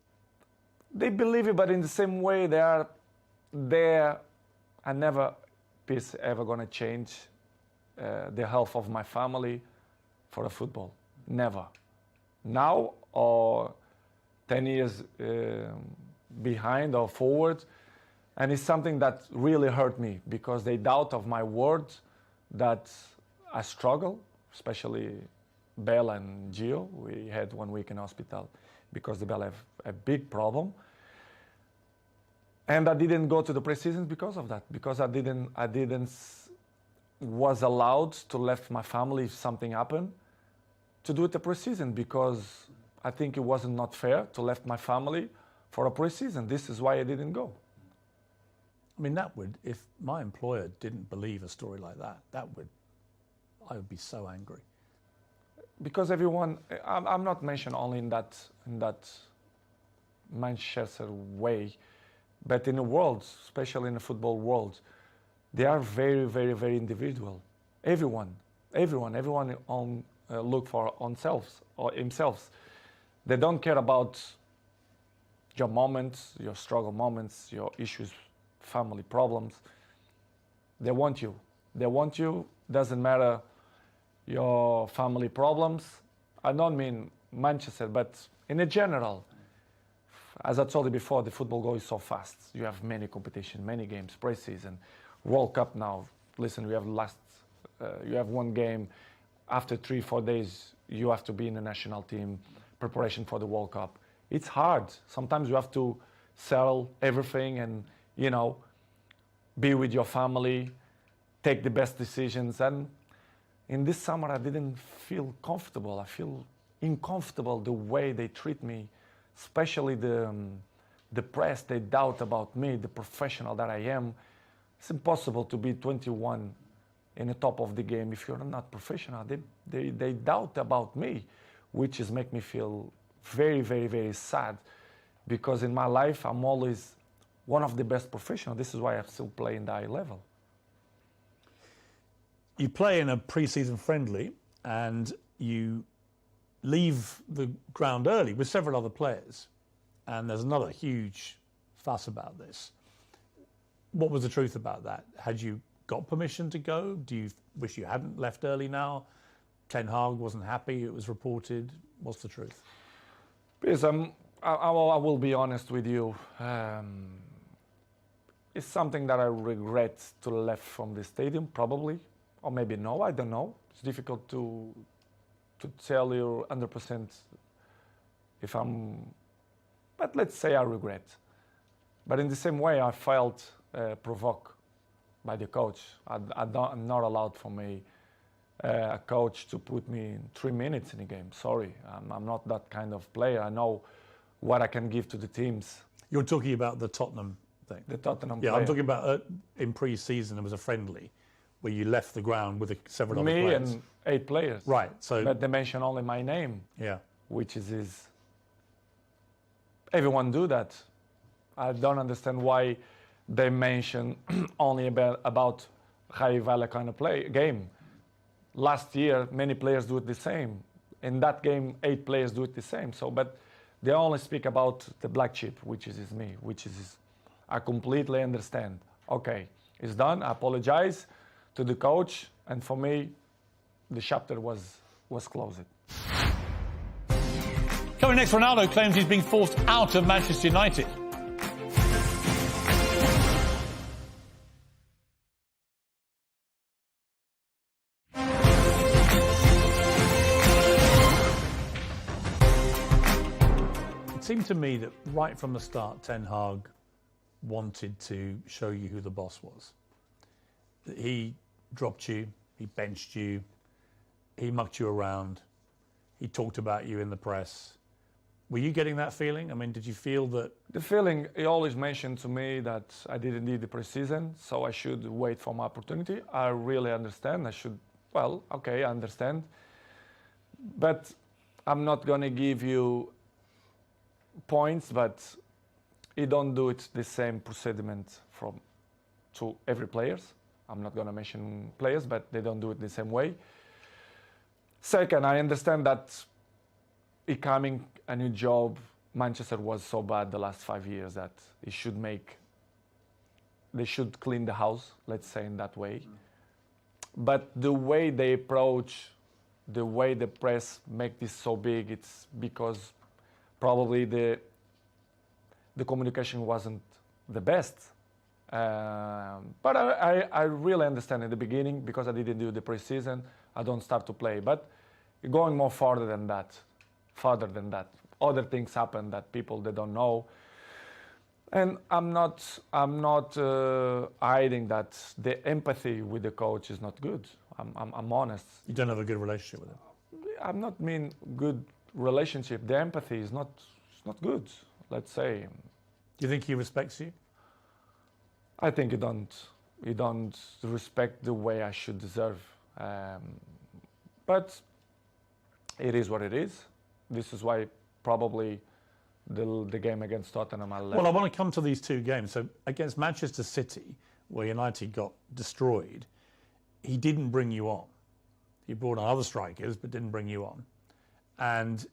Speaker 3: They believe it, but in the same way, they are there. I never ever going to change the health of my family for a football. Never. Now or 10 years behind or forward. And it's something that really hurt me because they doubt of my words that I struggle, especially Bella and Gio. We had 1 week in hospital because the Bella have a big problem. And I didn't go to the pre-seasons because of that, because I didn't was allowed to left my family if something happened to do it the pre-season, because I think it wasn't not fair to left my family for a pre-season. This is why I didn't go.
Speaker 4: I mean, if my employer didn't believe a story like that, I would be so angry.
Speaker 3: Because everyone, I'm not mentioned only in that Manchester way, but in the world, especially in the football world, they are very, very, very individual. Everyone look for themselves or themselves. They don't care about your moments, your struggle moments, your issues, family problems. They want you. They want you. Doesn't matter your family problems. I don't mean Manchester, but in a general. As I told you before, the football goes so fast. You have many competition, many games, pre-season, World Cup now. Listen, we have last you have one game. After 3-4 days, you have to be in the national team, preparation for the World Cup. It's hard. Sometimes you have to sell everything and, you know, be with your family, take the best decisions. And in this summer, I didn't feel comfortable. I feel uncomfortable the way they treat me, especially the press. They doubt about me, the professional that I am. It's impossible to be 21 in the top of the game if you're not professional. They doubt about me, which is make me feel very, very, very sad, because in my life I'm always one of the best professionals. This is why I still play in the high level.
Speaker 4: You play in a pre-season friendly and you leave the ground early with several other players, and there's another huge fuss about this. What was the truth about that? Had you got permission to go? Do you wish you hadn't left early now? Ten Hag wasn't happy, it was reported. What's the truth?
Speaker 3: Because I will be honest with you. It's something that I regret to left from the stadium, probably. Or maybe no, I don't know. It's difficult to tell you 100% if I'm... But let's say I regret. But in the same way, I felt provoked by the coach. I'm not allowed for me, a coach, to put me in 3 minutes in a game. Sorry, I'm not that kind of player. I know what I can give to the teams.
Speaker 4: You're talking about the Tottenham thing?
Speaker 3: The Tottenham
Speaker 4: Yeah,
Speaker 3: player.
Speaker 4: I'm talking about in pre-season there was a friendly where you left the ground with several other
Speaker 3: Me
Speaker 4: players.
Speaker 3: and 8 players.
Speaker 4: Right, so...
Speaker 3: But they mention only my name.
Speaker 4: Yeah.
Speaker 3: Which is everyone do that. I don't understand why they mention only about high value kind of game. Last year, many players do it the same. In that game, 8 players do it the same. So, but they only speak about the black sheep, which is me, I completely understand. Okay, it's done. I apologize to the coach, and for me, the chapter was closed.
Speaker 2: Coming next, Ronaldo claims he's being forced out of Manchester United.
Speaker 4: It seemed to me that right from the start, Ten Hag wanted to show you who the boss was. He dropped you, he benched you, he mucked you around, he talked about you in the press. Were you getting that feeling? I mean, did you feel that...
Speaker 3: The feeling, he always mentioned to me that I didn't need the preseason, so I should wait for my opportunity. I really understand. Well, okay, I understand. But I'm not going to give you points, but he don't do it the same procediment to every players. I'm not going to mention players, but they don't do it the same way. Second, I understand that becoming a new job, Manchester was so bad the last 5 years that they should clean the house, let's say in that way. But the way they approach, the way the press make this so big, it's because probably the communication wasn't the best. But I really understand in the beginning, because I didn't do the preseason, I don't start to play. But going more further than that, other things happen that they don't know. And I'm not hiding that the empathy with the coach is not good. I'm honest.
Speaker 4: You don't have a good relationship with him?
Speaker 3: I'm not mean good relationship. The empathy is not good, let's say.
Speaker 4: Do you think he respects you?
Speaker 3: I think he don't respect the way I should deserve. But it is what it is. This is why probably the game against Tottenham I left.
Speaker 4: Well, I want to come to these 2 games. So against Manchester City, where United got destroyed, he didn't bring you on. He brought on other strikers, but didn't bring you on. And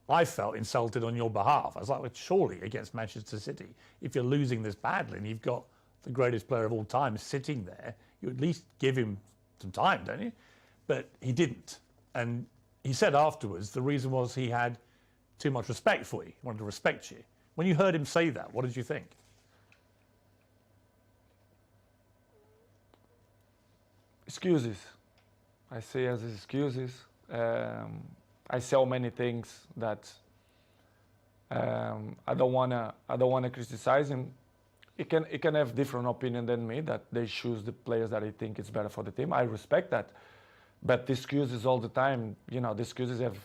Speaker 4: I felt insulted on your behalf. I was like, well, surely against Manchester City, if you're losing this badly and you've got the greatest player of all time sitting there, you at least give him some time, don't you? But he didn't. And he said afterwards the reason was he had too much respect for you. He wanted to respect you. When you heard him say that, what did you think?
Speaker 3: Excuses. I say as excuses. I say many things that I don't wanna criticize him. He can have different opinion than me, that they choose the players that I think is better for the team. I respect that. But the excuses all the time, the excuses have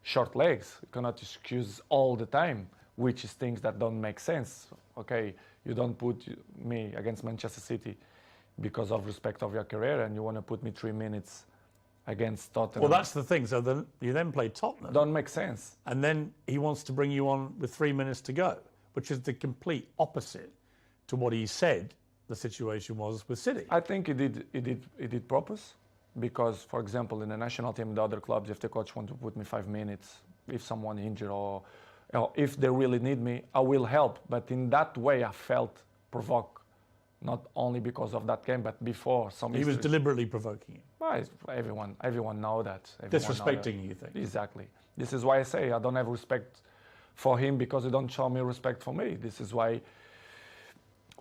Speaker 3: short legs. You cannot excuse all the time, which is things that don't make sense. Okay, you don't put me against Manchester City because of respect of your career, and you want to put me 3 minutes against Tottenham.
Speaker 4: Well, that's the thing. So then you then play Tottenham.
Speaker 3: Don't make sense.
Speaker 4: And then he wants to bring you on with 3 minutes to go, which is the complete opposite to what he said the situation was with City.
Speaker 3: I think he did purpose, because, for example, in the national team, the other clubs, if the coach wants to put me 5 minutes, if someone injured or if they really need me, I will help. But in that way, I felt provoked, not only because of that game, but before some.
Speaker 4: He was deliberately provoking you.
Speaker 3: Well, everyone know that.
Speaker 4: Disrespecting you, think.
Speaker 3: Exactly. This is why I say I don't have respect for him, because he don't show me respect for me. This is why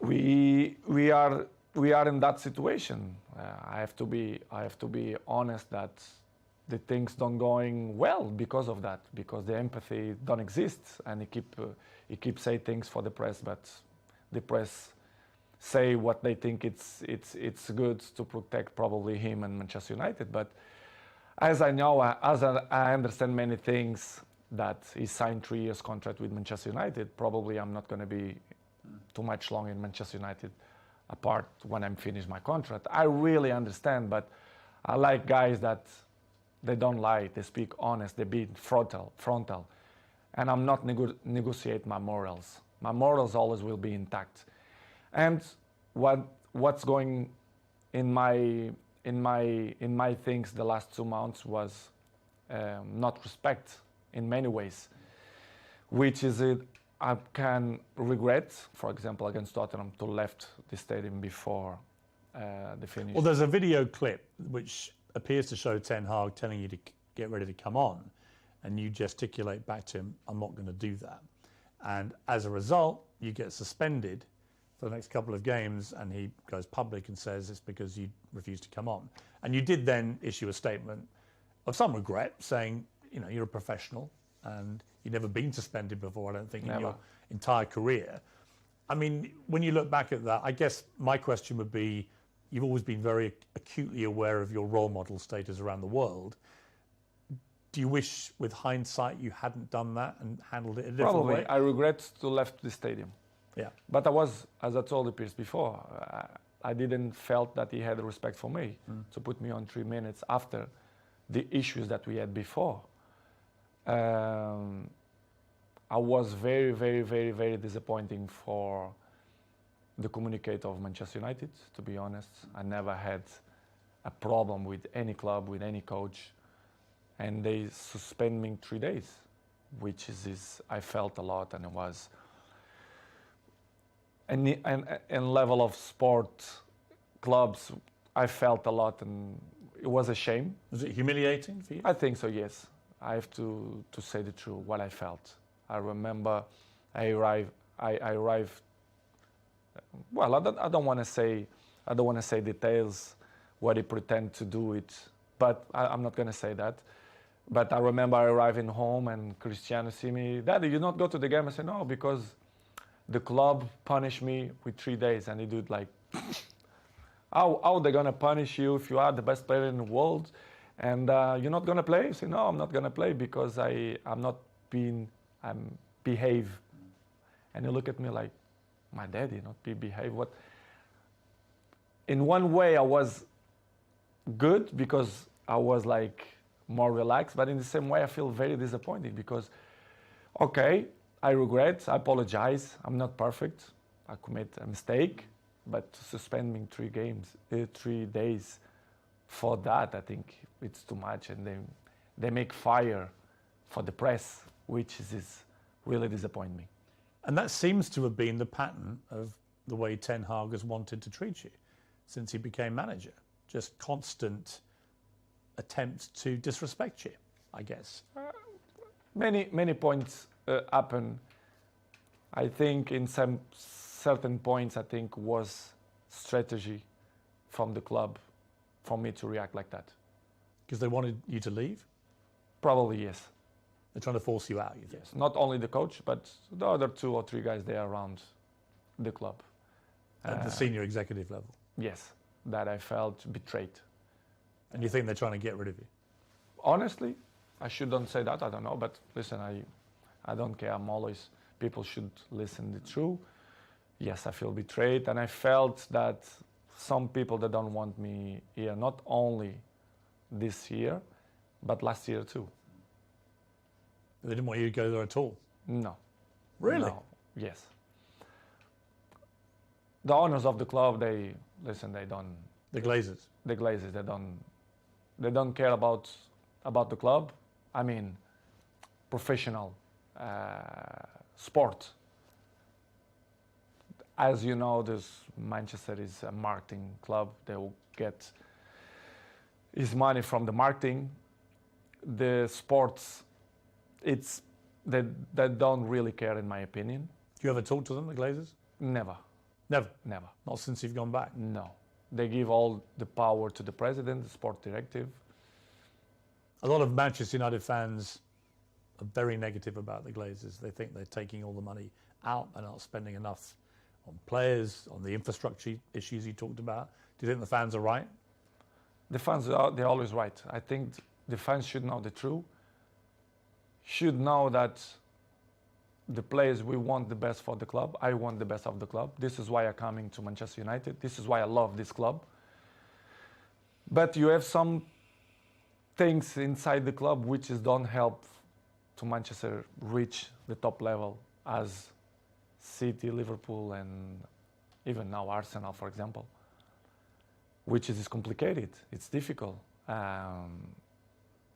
Speaker 3: we are in that situation. I have to be honest that the things don't going well because of that, because the empathy don't exist, and he keep say things for the press, but the press say what they think it's good to protect probably him and Manchester United. But as I know, as I understand many things, that he signed 3 years contract with Manchester United, probably I'm not going to be too much long in Manchester United apart when I'm finished my contract. I really understand, but I like guys that they don't lie, they speak honest, they be frontal, and I'm not negotiate my morals. My morals always will be intact. And what's going in my things the last 2 months was not respect in many ways, which is it. I can regret, for example, against Tottenham, to left the stadium before the finish.
Speaker 4: Well, there's a video clip which appears to show Ten Hag telling you to get ready to come on, and you gesticulate back to him, "I'm not going to do that." And as a result, you get suspended for the next couple of games, and he goes public and says it's because you refused to come on. And you did then issue a statement of some regret, saying, you're a professional and you've never been suspended before, I don't think, in your entire career. I mean, when you look back at that, I guess my question would be, you've always been very acutely aware of your role model status around the world. Do you wish, with hindsight, you hadn't done that and handled it a different way?
Speaker 3: Probably. I regret to left the stadium.
Speaker 4: Yeah.
Speaker 3: But I was, as I told the Pierce before, I didn't felt that he had respect for me to put me on 3 minutes after the issues that we had before. I was very, very, very, very disappointing for the communicator of Manchester United, to be honest. I never had a problem with any club, with any coach. And they suspend me 3 days, which is I felt a lot, and it was. And level of sport clubs, I felt a lot, and it was a shame.
Speaker 4: Was it humiliating for you?
Speaker 3: I think so, yes. I have to say the truth, what I felt. I remember I arrived. Well, I don't want to say details what he pretend to do it, but I'm not going to say that. But I remember I arriving home and Cristiano see me, "Daddy, you not go to the game?" I said, "No, because the club punished me with 3 days." And he do it like, how they gonna punish you if you are the best player in the world and you're not gonna play? I said, "No, I'm not gonna play because I'm behave." And he look at me like, "My daddy not behave? What?" In one way, I was good because I was like more relaxed, but in the same way, I feel very disappointed because, okay, I regret, I apologize, I'm not perfect, I commit a mistake, but to suspend me 3 days for that, I think it's too much, and they make fire for the press, which is really disappoint me.
Speaker 4: And that seems to have been the pattern of the way Ten Hag has wanted to treat you since he became manager. Just constant attempts to disrespect you, I guess.
Speaker 3: Many points happen. I think in some certain points, I think was strategy from the club for me to react like that.
Speaker 4: Because they wanted you to leave?
Speaker 3: Probably yes.
Speaker 4: They're trying to force you out, you think?
Speaker 3: Yes. Not only the coach, but the other 2 or 3 guys there around the club.
Speaker 4: At the senior executive level?
Speaker 3: Yes, that I felt betrayed.
Speaker 4: And you think they're trying to get rid of you?
Speaker 3: Honestly, I shouldn't say that, I don't know, but listen, I don't care. I'm always, people should listen the truth. Yes, I feel betrayed, and I felt that some people that don't want me here, not only this year, but last year too.
Speaker 4: They didn't want you to go there at all?
Speaker 3: No.
Speaker 4: Really?
Speaker 3: No. Yes. The owners of the club, they don't.
Speaker 4: The Glazers?
Speaker 3: The Glazers, they don't care about the club. I mean, professional sport. As you know, Manchester is a marketing club. They will get his money from the marketing. The sports, they don't really care, in my opinion.
Speaker 4: Do you ever talk to them, the Glazers?
Speaker 3: Never.
Speaker 4: Never?
Speaker 3: Never.
Speaker 4: Not since you've gone back?
Speaker 3: No. They give all the power to the president, the sport directive.
Speaker 4: A lot of Manchester United fans are very negative about the Glazers. They think they're taking all the money out and not spending enough on players, on the infrastructure issues you talked about. Do you think the fans are right?
Speaker 3: The fans, they're always right. I think the fans should know the truth, should know that the players, we want the best for the club. I want the best of the club. This is why I'm coming to Manchester United. This is why I love this club. But you have some things inside the club which don't help to Manchester reach the top level as City, Liverpool, and even now Arsenal, for example, which is complicated. It's difficult.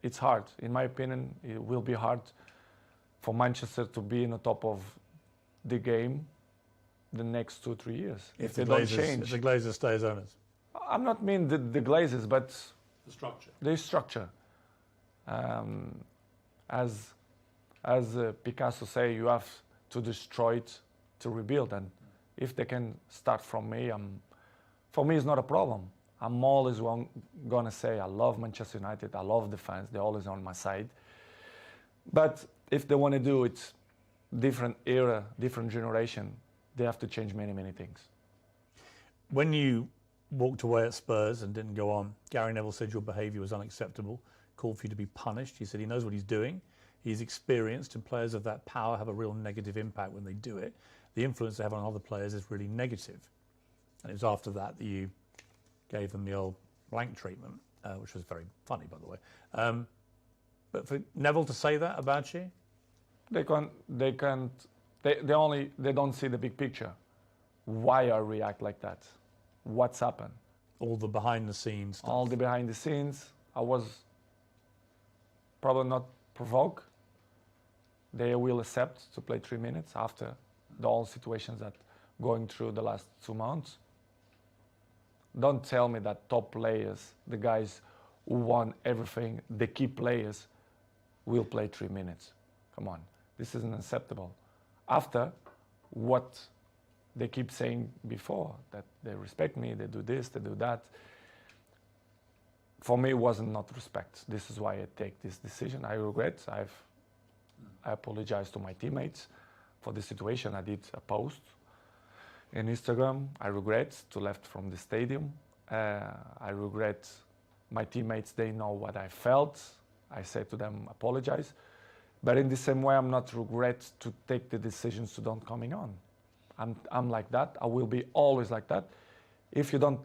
Speaker 3: It's hard. In my opinion, it will be hard for Manchester to be in the top of the game the next 2-3 years. If they don't change.
Speaker 4: If the Glazers stay as owners.
Speaker 3: I'm not mean the Glazers, but
Speaker 4: The structure.
Speaker 3: the structure. As Picasso say, you have to destroy it to rebuild. And if they can start from me, for me it's not a problem. I'm always gonna say I love Manchester United. I love the fans. They're always on my side. But if they want to do it, different era, different generation, they have to change many, many things.
Speaker 4: When you walked away at Spurs and didn't go on, Gary Neville said your behaviour was unacceptable, called for you to be punished. He said he knows what he's doing. He's experienced, and players of that power have a real negative impact when they do it. The influence they have on other players is really negative. And it was after that that you gave them the old blank treatment, which was very funny, by the way. But for Neville to say that about you?
Speaker 3: They don't see the big picture. Why I react like that? What's happened?
Speaker 4: All the behind the scenes stuff.
Speaker 3: All the behind the scenes. I was probably not provoked. They will accept to play 3 minutes after the whole situations that going through the last 2 months. Don't tell me that top players, the guys who won everything, the key players, will play 3 minutes. Come on, this isn't acceptable. After what they keep saying before, that they respect me, they do this, they do that. For me, it wasn't not respect. This is why I take this decision. I regret. I apologize to my teammates for the situation. I did a post in Instagram. I regret to left from the stadium. I regret my teammates. They know what I felt. I said to them, apologize. But in the same way, I'm not regret to take the decisions to don't coming on. I'm like that. I will be always like that. If you don't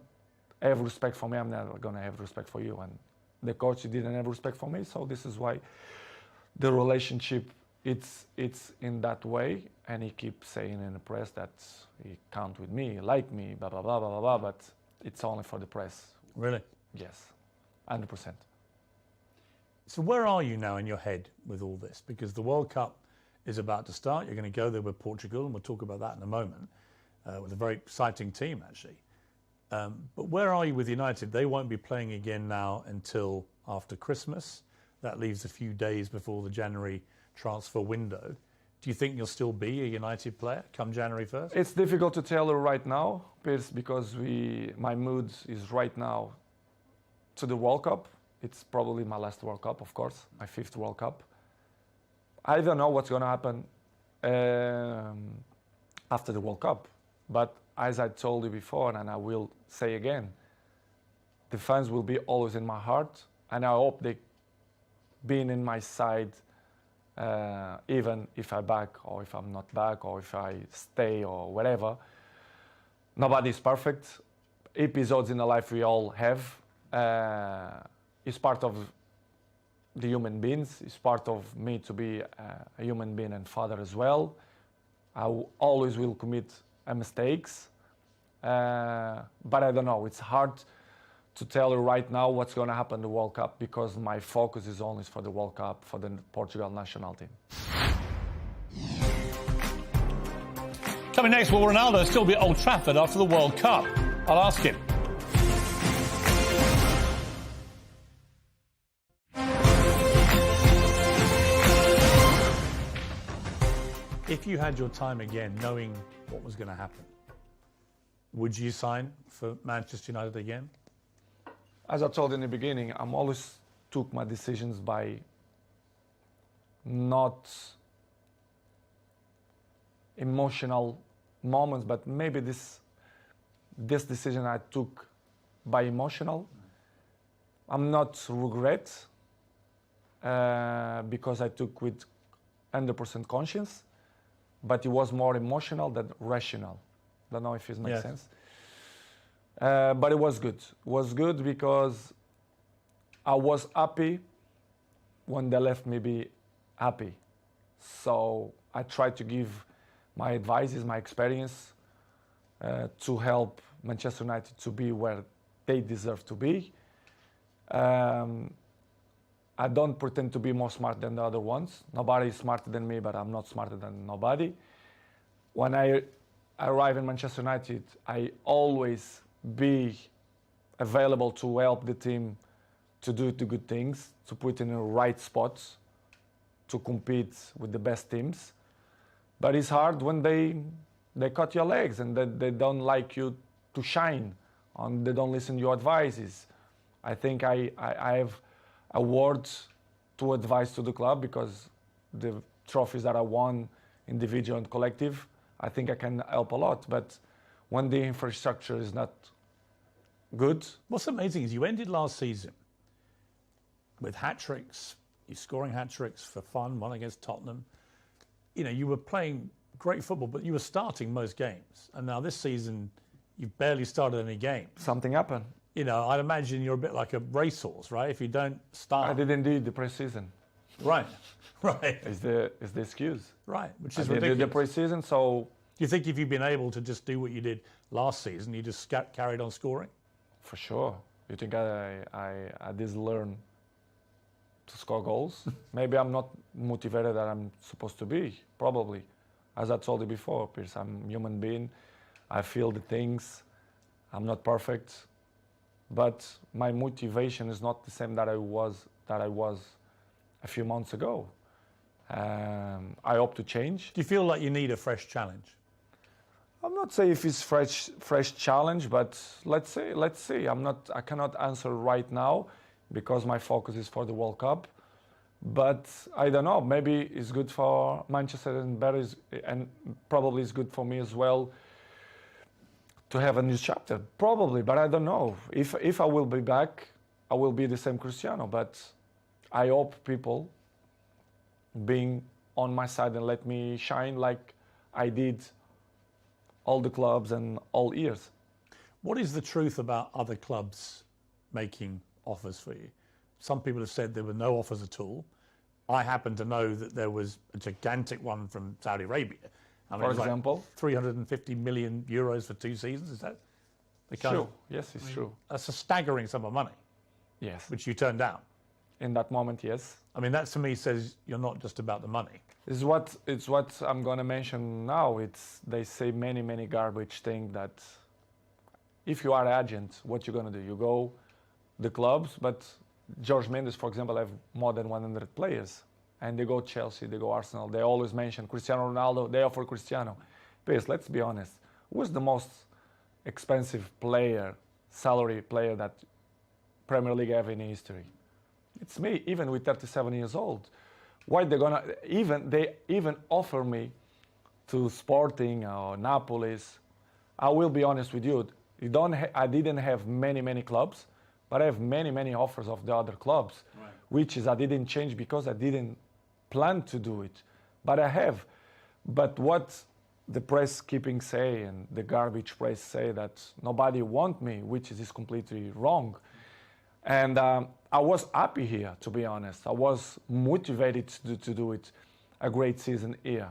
Speaker 3: have respect for me, I'm never gonna have respect for you. And the coach didn't have respect for me, so this is why the relationship it's in that way. And he keeps saying in the press that he can't with me, like me, blah blah blah blah blah blah. But it's only for the press.
Speaker 4: Really?
Speaker 3: Yes, 100%.
Speaker 4: So where are you now in your head with all this? Because the World Cup is about to start. You're going to go there with Portugal, and we'll talk about that in a moment, with a very exciting team, actually. But where are you with United? They won't be playing again now until after Christmas. That leaves a few days before the January transfer window. Do you think you'll still be a United player come January 1st?
Speaker 3: It's difficult to tell right now, Piers, because my mood is right now to the World Cup. It's probably my last World Cup, of course, my 5th World Cup. I don't know what's going to happen after the World Cup. But as I told you before, and I will say again, the fans will be always in my heart, and I hope they being in my side, even if I'm back or if I'm not back or if I stay or whatever. Nobody's perfect. Episodes in the life we all have. It's part of the human beings. It's part of me to be a human being and father as well. Always will commit mistakes. But I don't know. It's hard to tell you right now what's going to happen in the World Cup because my focus is only for the World Cup, for the Portugal national team.
Speaker 2: Coming next, will Ronaldo still be at Old Trafford after the World Cup? I'll ask him.
Speaker 4: If you had your time again, knowing what was going to happen, would you sign for Manchester United again?
Speaker 3: As I told in the beginning, I'm always took my decisions by not emotional moments, but maybe this decision I took by emotional. I'm not regret because I took with 100% conscience, but it was more emotional than rational. Don't know if it makes sense. But it was good. It was good because I was happy when they left me be happy. So I tried to give my advices, my experience to help Manchester United to be where they deserve to be. I don't pretend to be more smart than the other ones. Nobody is smarter than me, but I'm not smarter than nobody. When I arrive in Manchester United, I always be available to help the team to do the good things, to put in the right spots, to compete with the best teams. But it's hard when they cut your legs and they don't like you to shine, and they don't listen to your advices. I think I have a word to advise to the club because the trophies that I won, individual and collective, I think I can help a lot. But when the infrastructure is not good.
Speaker 4: What's amazing is you ended last season with hat-tricks. You're scoring hat-tricks for fun, one against Tottenham. You know, you were playing great football, but you were starting most games. And now this season, you've barely started any games.
Speaker 3: Something happened.
Speaker 4: You know, I'd imagine you're a bit like a racehorse, right? If you don't start...
Speaker 3: I didn't do the pre-season.
Speaker 4: Right, right.
Speaker 3: Is the excuse.
Speaker 4: Right, which is
Speaker 3: I
Speaker 4: ridiculous.
Speaker 3: did the pre-season, so...
Speaker 4: Do you think if you'd been able to just do what you did last season, you just carried on scoring?
Speaker 3: For sure. You think I did learn to score goals? Maybe I'm not motivated that I'm supposed to be, probably. As I told you before, Piers, I'm a human being. I feel the things. I'm not perfect. But my motivation is not the same that I was a few months ago. I hope to change.
Speaker 4: Do you feel like you need a fresh challenge?
Speaker 3: I'm not saying if it's fresh challenge, but let's see. I cannot answer right now because my focus is for the World Cup. But I don't know. Maybe it's good for Manchester and probably it's good for me as well to have a new chapter. Probably, but I don't know. If I will be back, I will be the same Cristiano. But I hope people being on my side and let me shine like I did all the clubs and all years.
Speaker 4: What is the truth about other clubs making offers for you? Some people have said there were no offers at all. I happen to know that there was a gigantic one from Saudi Arabia. I mean,
Speaker 3: for example?
Speaker 4: like 350 million euros for 2 seasons, is that the kind
Speaker 3: True. Yes, it's true.
Speaker 4: That's a staggering sum of money.
Speaker 3: Yes.
Speaker 4: Which you turned down.
Speaker 3: In that moment, yes.
Speaker 4: I mean, that to me says you're not just about the money.
Speaker 3: It's what I'm going to mention now. They say many garbage things that if you are an agent, what you're going to do? You go the clubs, but Jorge Mendes, for example, have more than 100 players. And they go Chelsea, they go Arsenal. They always mention Cristiano Ronaldo. They offer Cristiano. Please, let's be honest. Who is the most expensive player, salary player that Premier League have in history. It's me, even with 37 years old. Why they gonna they even offer me to Sporting or Napolis? I will be honest with you. I didn't have many clubs, but I have many offers of the other clubs, right. Which is I didn't change because I didn't plan to do it, but I have. But what the press keeping say and the garbage press say that nobody want me, which is completely wrong. And I was happy here, to be honest. I was motivated to do it, a great season here.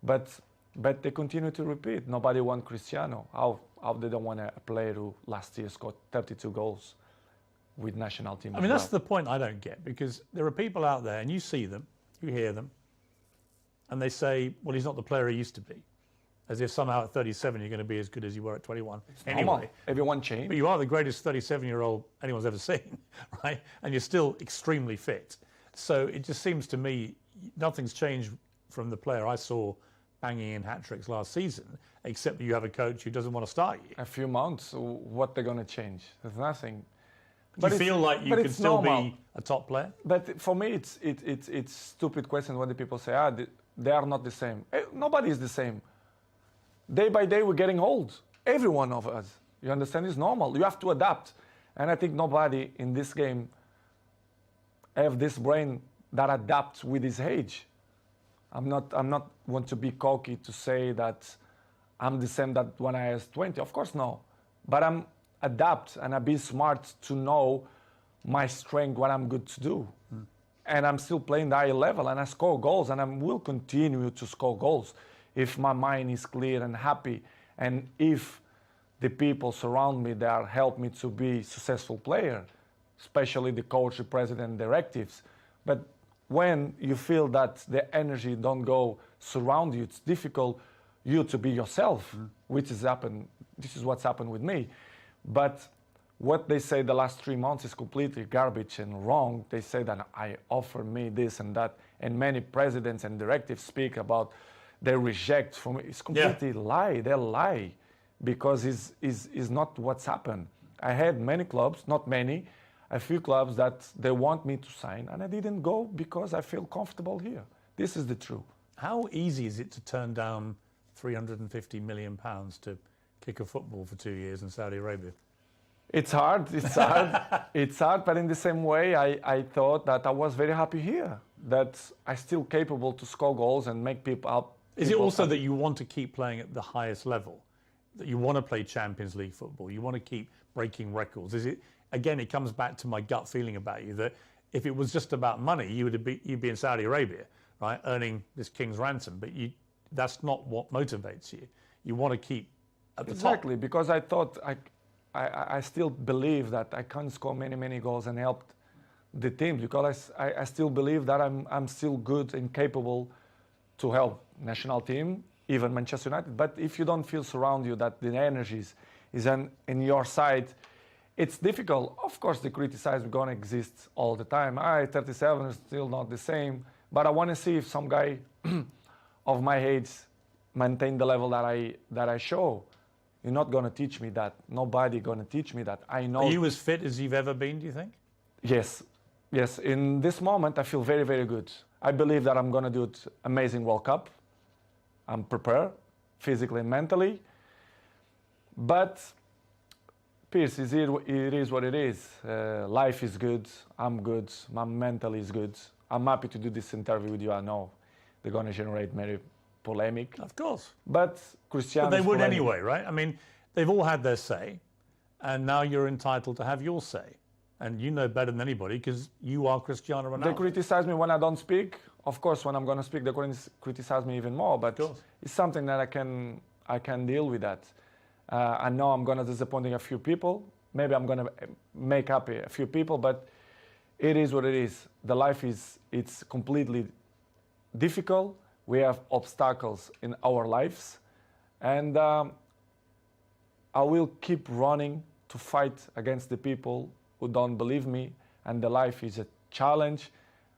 Speaker 3: But they continue to repeat. Nobody want Cristiano. How they don't want a player who last year scored 32 goals with national team?
Speaker 4: I mean, that's the point I don't get, because there are people out there, and you see them, you hear them, and they say, well, he's not the player he used to be. As if somehow at 37 you're going to be as good as you were at 21. Anyway,
Speaker 3: everyone changed.
Speaker 4: But you are the greatest 37-year-old anyone's ever seen, right? And you're still extremely fit. So it just seems to me nothing's changed from the player I saw banging in hat-tricks last season, except that you have a coach who doesn't want to start you.
Speaker 3: A few months, what they're going to change? There's nothing.
Speaker 4: Do you feel like you can still be a top player?
Speaker 3: But for me, it's stupid question when the people say, they are not the same. Nobody is the same. Day by day, we're getting old. Every one of us. You understand? It's normal. You have to adapt. And I think nobody in this game have this brain that adapts with his age. I'm not want to be cocky to say that I'm the same that when I was 20. Of course, no. But I'm adapt and I be smart to know my strength, what I'm good to do. And I'm still playing the high level and I score goals and I will continue to score goals if my mind is clear and happy, and if the people surround me that help me to be a successful player, especially the coach, the president, directives. But when you feel that the energy don't go surround you, it's difficult you to be yourself, which has happened. This is what's happened with me. But what they say the last 3 months is completely garbage and wrong. They say that I offer me this and that, and many presidents and directives speak about they reject from me. It's completely lie. They lie because it's not what's happened. I had many clubs, not many, a few clubs that they want me to sign, and I didn't go because I feel comfortable here. This is the truth.
Speaker 4: How easy is it to turn down £350 million to kick a football for 2 years in Saudi Arabia?
Speaker 3: It's hard. It's hard. It's hard, but in the same way, I thought that I was very happy here, that I'm still capable to score goals and make people up.
Speaker 4: Is it also that you want to keep playing at the highest level? That you want to play Champions League football? You want to keep breaking records? Is it, again, it comes back to my gut feeling about you, that if it was just about money, you'd be in Saudi Arabia, right, earning this king's ransom. But that's not what motivates you. You want to keep at the top.
Speaker 3: Exactly, because I thought I still believe that I can score many goals and help the team, because I still believe that I'm still good and capable to help national team, even Manchester United. But if you don't feel surround you that the energies is in your side, it's difficult. Of course, the criticism is going to exist all the time. 37 is still not the same, but I want to see if some guy of my age maintain the level that I show. You're not going to teach me that. Nobody going to teach me that. I know.
Speaker 4: Are you as fit as you've ever been, do you think?
Speaker 3: Yes. In this moment, I feel very good. I believe that I'm going to do it amazing World Cup. I'm prepared, physically and mentally. But, Piers, it is what it is. Life is good. I'm good. My mental is good. I'm happy to do this interview with you. I know they're going to generate many polemic.
Speaker 4: Of course.
Speaker 3: But Cristiano.
Speaker 4: But they would anyway, right? I mean, they've all had their say, and now you're entitled to have your say. And you know better than anybody because you are Cristiano Ronaldo.
Speaker 3: They criticize me when I don't speak. Of course, when I'm going to speak, they're going to criticize me even more. But it's something that I can deal with that. I know I'm going to disappoint a few people. Maybe I'm going to make happy a few people, but it is what it is. The life it's completely difficult. We have obstacles in our lives, and I will keep running to fight against the people who don't believe me, and the life is a challenge,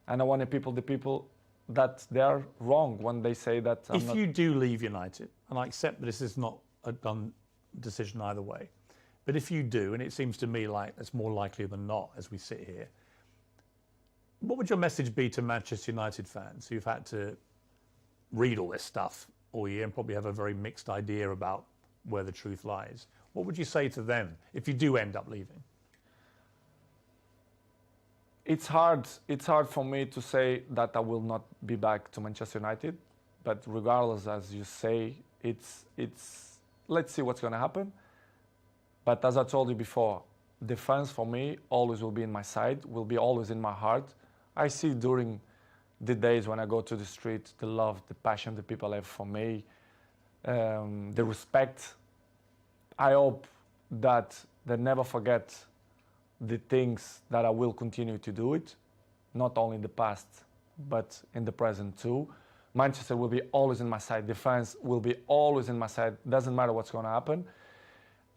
Speaker 3: and I want the people that they are wrong when they say that I'm
Speaker 4: if you do leave United, and I accept that this is not a done decision either way, But if you do, and it seems to me like it's more likely than not as we sit here, what would your message be to Manchester United fans who've had to read all this stuff all year and probably have a very mixed idea about where the truth lies? What would you say to them if you do end up leaving?
Speaker 3: It's hard for me to say that I will not be back to Manchester United, but regardless, as you say, it's let's see what's going to happen. But as I told you before, the fans for me always will be in my side, will be always in my heart. I see during the days when I go to the street, the love, the passion that people have for me, the respect. I hope that they never forget the things that I will continue to do it, not only in the past, but in the present too. Manchester will be always in my side. The fans will be always in my side. Doesn't matter what's going to happen.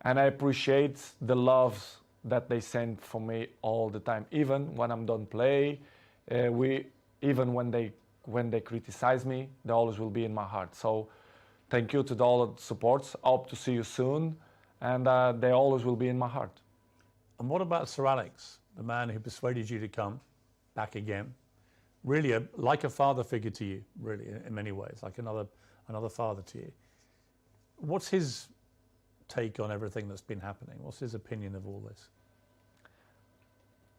Speaker 3: And I appreciate the love that they send for me all the time, even when I'm done play. Even when they criticize me, they always will be in my heart. So thank you to all the supports. I hope to see you soon. And they always will be in my heart.
Speaker 4: And what about Sir Alex, the man who persuaded you to come back again? Really, like a father figure to you, really, in many ways, like another father to you. What's his take on everything that's been happening? What's his opinion of all this?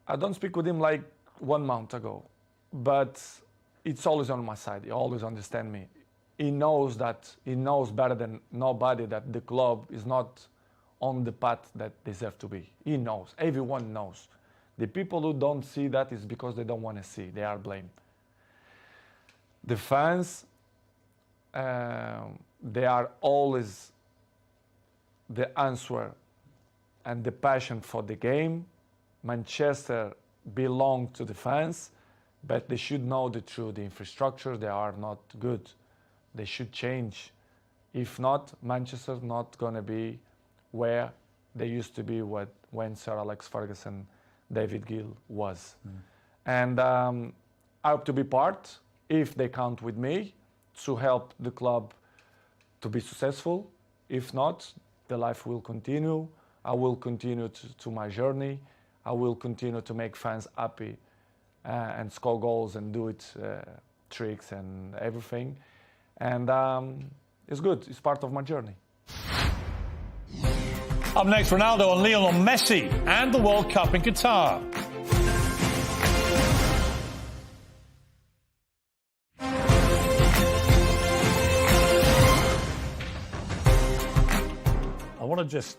Speaker 3: I don't speak with him like 1 month ago, but it's always on my side. He always understands me. He knows better than nobody that the club is not on the path that deserve to be. He knows. Everyone knows. The people who don't see that is because they don't want to see. They are blamed. The fans, they are always the answer and the passion for the game. Manchester belongs to the fans, but they should know the truth. The infrastructure, they are not good. They should change. If not, Manchester's not going to be where they used to be when Sir Alex Ferguson, David Gill was. And I hope to be part, if they count with me, to help the club to be successful. If not, the life will continue. I will continue to my journey. I will continue to make fans happy and score goals and do it, tricks and everything. And it's good. It's part of my journey.
Speaker 2: Up next, Ronaldo and Lionel Messi and the World Cup in Qatar.
Speaker 4: I want to just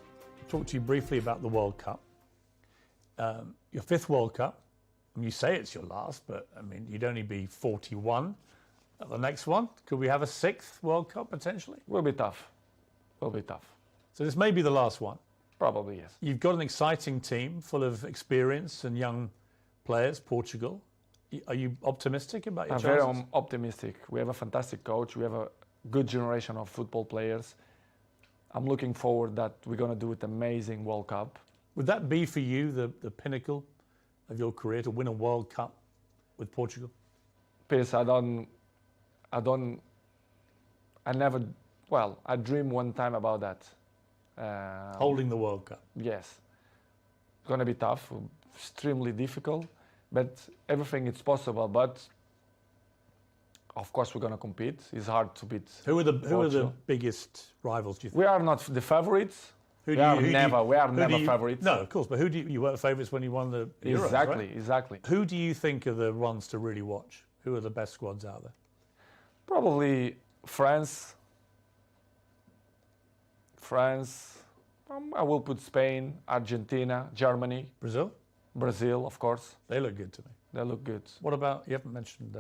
Speaker 4: talk to you briefly about the World Cup. Your 5th World Cup. I mean, you say it's your last, but I mean, you'd only be 41 at the next one. Could we have a 6th World Cup potentially?
Speaker 3: Will be tough. Will be tough.
Speaker 4: So this may be the last one.
Speaker 3: Probably, yes.
Speaker 4: You've got an exciting team full of experience and young players, Portugal. Are you optimistic about your chances?
Speaker 3: I'm very optimistic. We have a fantastic coach. We have a good generation of football players. I'm looking forward that we're going to do an amazing World Cup.
Speaker 4: Would that be for you the pinnacle of your career, to win a World Cup with Portugal?
Speaker 3: Piers, I dreamed one time about that.
Speaker 4: Holding the World Cup.
Speaker 3: Yes. It's going to be tough, extremely difficult, but everything is possible. But of course, we're going to compete. It's hard to beat.
Speaker 4: Who are the biggest rivals, do you think?
Speaker 3: We are not the favorites. We are never favorites.
Speaker 4: No, of course, but you weren't favourites when you won the Euros,
Speaker 3: Exactly,
Speaker 4: right?
Speaker 3: exactly.
Speaker 4: Who do you think are the ones to really watch? Who are the best squads out there?
Speaker 3: Probably France. I will put Spain, Argentina, Germany. Brazil, of course.
Speaker 4: They look good to me.
Speaker 3: They look good.
Speaker 4: What about, you haven't mentioned...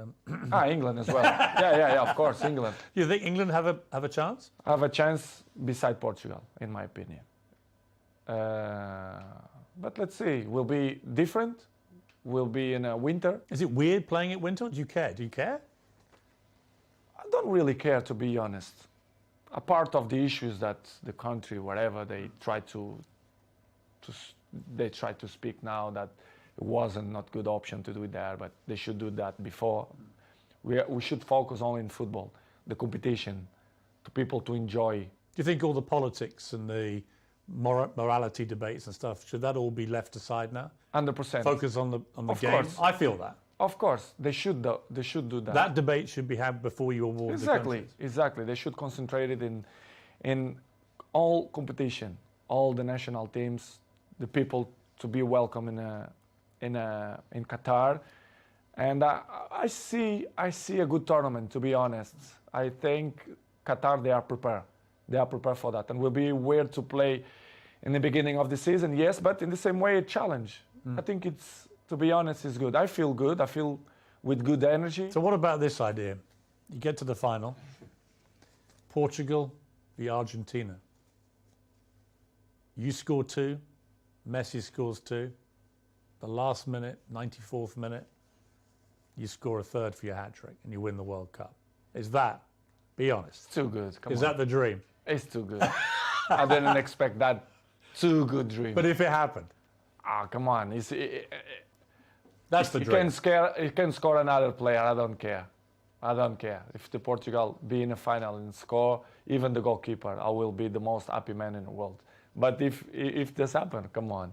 Speaker 3: England as well. yeah, of course, England.
Speaker 4: You think England have a chance?
Speaker 3: Have a chance beside Portugal, in my opinion. But let's see. We'll be different. We'll be in a winter.
Speaker 4: Is it weird playing at winter? Do you care? Do you care?
Speaker 3: I don't really care, to be honest. A part of the issues that the country, wherever they try to speak now that it wasn't not good option to do it there, but they should do that before. We should focus only in football, the competition, to people to enjoy.
Speaker 4: Do you think all the politics and the morality debates and stuff, should that all be left aside now?
Speaker 3: 100%.
Speaker 4: Focus on the
Speaker 3: Of
Speaker 4: game.
Speaker 3: course.
Speaker 4: I feel that.
Speaker 3: Of course, they should do that.
Speaker 4: That debate should be had before you award the countries.
Speaker 3: Exactly. They should concentrate it in all competition, all the national teams, the people to be welcome in Qatar, and I see a good tournament. To be honest, I think Qatar, they are prepared. They are prepared for that, and will be weird to play in the beginning of the season. Yes, but in the same way, a challenge. I think it's, to be honest, it's good. I feel good. I feel with good energy.
Speaker 4: So what about this idea? You get to the final, Portugal v Argentina. You score 2, Messi scores 2. The last minute, 94th minute, you score a third for your hat-trick and you win the World Cup. Is that, be honest,
Speaker 3: It's too good. Come
Speaker 4: is
Speaker 3: on.
Speaker 4: that the dream?
Speaker 3: It's too good. I didn't expect that. Too good dream.
Speaker 4: But if it happened,
Speaker 3: Come on.
Speaker 4: that's the
Speaker 3: You
Speaker 4: dream.
Speaker 3: can score another player. I don't care. I don't care. If the Portugal be in a final and score, even the goalkeeper, I will be the most happy man in the world. But if this happens, come on.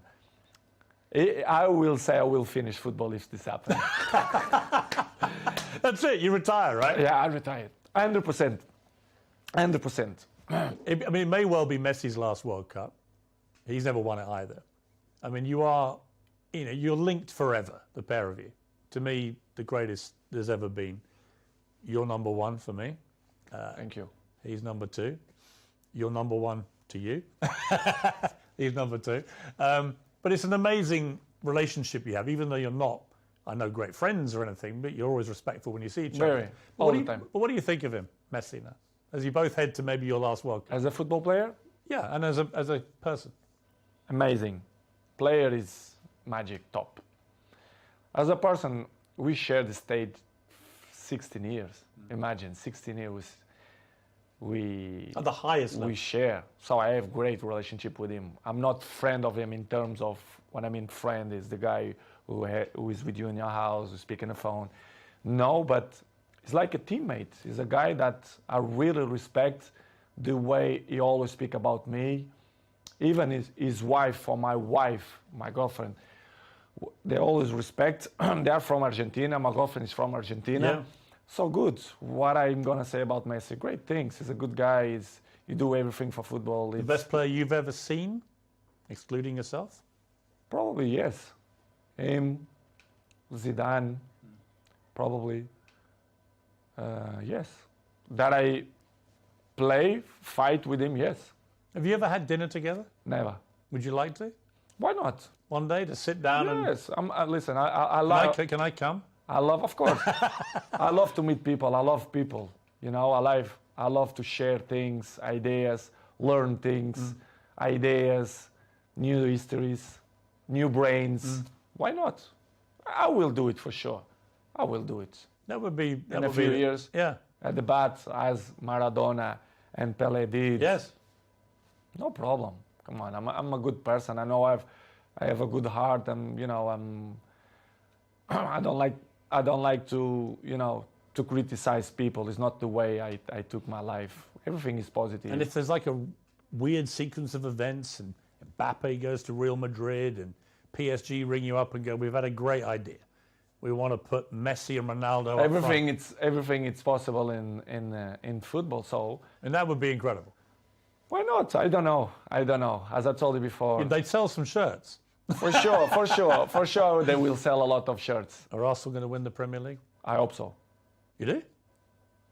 Speaker 3: I will say I will finish football if this happens.
Speaker 4: That's it, you retire, right?
Speaker 3: Yeah, I retired. 100%. 100%.
Speaker 4: I mean, it may well be Messi's last World Cup. He's never won it either. I mean, you're linked forever, the pair of you. To me, the greatest there's ever been. You're number 1 for me.
Speaker 3: Thank you.
Speaker 4: He's number 2. You're number 1 to you. He's number 2. But it's an amazing relationship you have, even though you're not, I know, great friends or anything, but you're always respectful when you see each other.
Speaker 3: Very, all the time.
Speaker 4: But what do you think of him, Messi, now? As you both head to maybe your last World Cup.
Speaker 3: As a football player,
Speaker 4: Yeah, and as a person.
Speaker 3: amazing. Player is magic, top. As a person, we share the stage 16 years. Imagine, 16 years we
Speaker 4: At the highest level.
Speaker 3: we share. So I have great relationship with him. I'm not friend of him in terms of, when I mean friend is the guy who is with you in your house, who speak on the phone. No, but he's like a teammate. He's a guy that I really respect the way he always speak about me. Even his wife or my girlfriend, they always respect. They are from Argentina. My girlfriend is from Argentina.
Speaker 4: Yeah.
Speaker 3: So good. What I'm gonna say about Messi? Great things. He's a good guy. You do everything for football.
Speaker 4: The best player you've ever seen, excluding yourself?
Speaker 3: Probably yes. Him, Zidane, probably. Yes. That I fight with him. Yes.
Speaker 4: Have you ever had dinner together?
Speaker 3: Never.
Speaker 4: Would you like to?
Speaker 3: Why not?
Speaker 4: One day to sit down
Speaker 3: Yes. Listen. I love.
Speaker 4: and... Can I come?
Speaker 3: I love, of course. I love to meet people. I love people. You know, I love to share things, ideas, learn things, ideas, new histories, new brains. Why not? I will do it for sure. I will do it.
Speaker 4: That would be... that
Speaker 3: In a
Speaker 4: would
Speaker 3: few
Speaker 4: be-
Speaker 3: years,
Speaker 4: Yeah.
Speaker 3: at the bat, as Maradona and Pelé did.
Speaker 4: Yes.
Speaker 3: No problem. Come on, I'm a good person. I know I have a good heart, and you know I don't like to to criticize people. It's not the way I took my life. Everything is positive.
Speaker 4: And if there's like a weird sequence of events and Mbappe goes to Real Madrid and PSG ring you up and go, we've had a great idea. We want to put Messi and Ronaldo up front.
Speaker 3: everything it's possible in football. So
Speaker 4: And that would be incredible.
Speaker 3: why not? I don't know. As I told you before,
Speaker 4: They'd sell some shirts.
Speaker 3: for sure, they will sell a lot of shirts.
Speaker 4: Are Arsenal going to win the Premier League?
Speaker 3: I hope so.
Speaker 4: You do?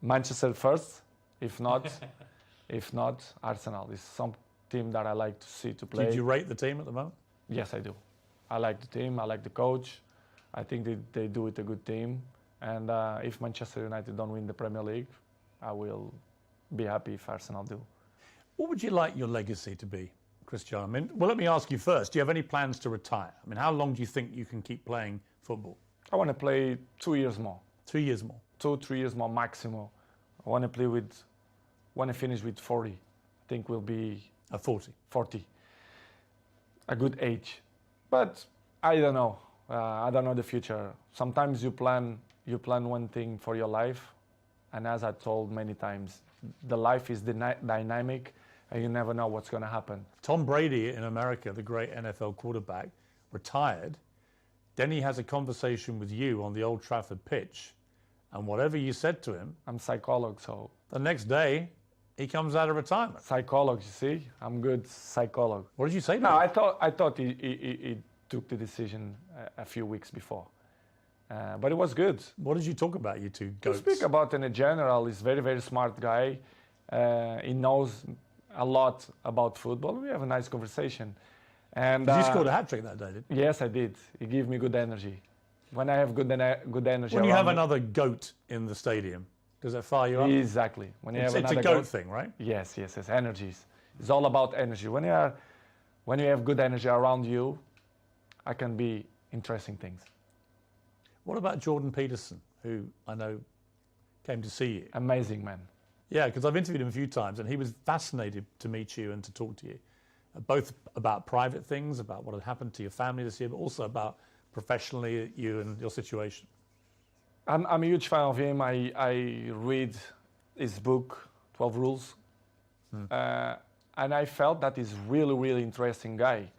Speaker 3: Manchester first, if not Arsenal is some team that I like to see to play.
Speaker 4: Did you rate the team at the moment?
Speaker 3: Yes, I do. I like the team. I like the coach. I think they do it a good team. And if Manchester United don't win the Premier League, I will be happy if Arsenal do.
Speaker 4: What would you like your legacy to be, Cristiano? I mean, well, let me ask you first. Do you have any plans to retire? I mean, how long do you think you can keep playing football?
Speaker 3: I want to play 2 years more.
Speaker 4: 2 years more.
Speaker 3: 2-3 years more maximum. I want to play when I finish with 40. I think we'll be
Speaker 4: At 40.
Speaker 3: 40. A good age. But I don't know. I don't know the future. Sometimes you plan one thing for your life, and as I told many times, the life is dynamic, and you never know what's going to happen.
Speaker 4: Tom Brady in America, the great NFL quarterback, retired. Then he has a conversation with you on the Old Trafford pitch, and whatever you said to him,
Speaker 3: I'm psychologist, so
Speaker 4: the next day he comes out of retirement.
Speaker 3: psychologist, you see, I'm good psychologist.
Speaker 4: What did you say to
Speaker 3: No,
Speaker 4: him?
Speaker 3: I thought he took the decision a few weeks before, but it was good.
Speaker 4: What did you talk about, you two
Speaker 3: To
Speaker 4: goats?
Speaker 3: speak about in general, he's very, very smart guy. He knows a lot about football. We have a nice conversation. And
Speaker 4: You scored a hat-trick that day, didn't you?
Speaker 3: yes, I did. He gave me good energy. When I have good energy,
Speaker 4: When you have
Speaker 3: around me-
Speaker 4: another goat in the stadium, does that fire you up?
Speaker 3: exactly. When you
Speaker 4: It's
Speaker 3: have
Speaker 4: a
Speaker 3: another
Speaker 4: goat thing, right?
Speaker 3: Yes. Energies. It's all about energy. When you have good energy around you, I can be interesting things.
Speaker 4: What about Jordan Peterson, who I know came to see you?
Speaker 3: Amazing man.
Speaker 4: Yeah, because I've interviewed him a few times, and he was fascinated to meet you and to talk to you, both about private things, about what had happened to your family this year, but also about professionally you and your situation.
Speaker 3: I'm a huge fan of him. I read his book, 12 Rules, and I felt that he's really, really interesting guy.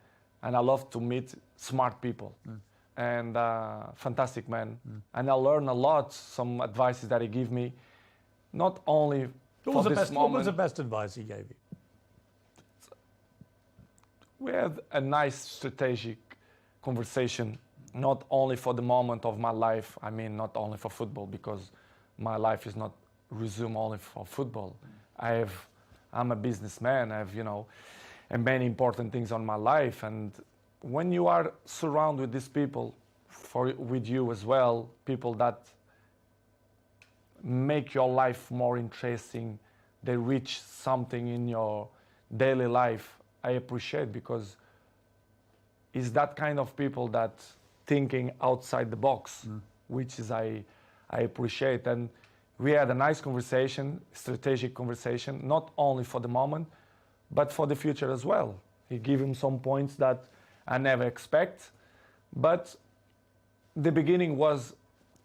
Speaker 3: And I love to meet smart people. And fantastic man. And I learn a lot, some advices that he give me, not only
Speaker 4: What
Speaker 3: for
Speaker 4: was,
Speaker 3: this
Speaker 4: what was
Speaker 3: moment.
Speaker 4: the best advice he gave you?
Speaker 3: We had a nice strategic conversation, not only for the moment of my life, I mean, not only for football, because my life is not resumed only for football. I'm a businessman, I have, and many important things on my life. And when you are surrounded with these people, with you as well, people that make your life more interesting, they reach something in your daily life, I appreciate, because it's that kind of people that thinking outside the box, which is I appreciate. And we had a nice conversation, strategic conversation, not only for the moment, but for the future as well. He gave him some points that I never expect, but the beginning was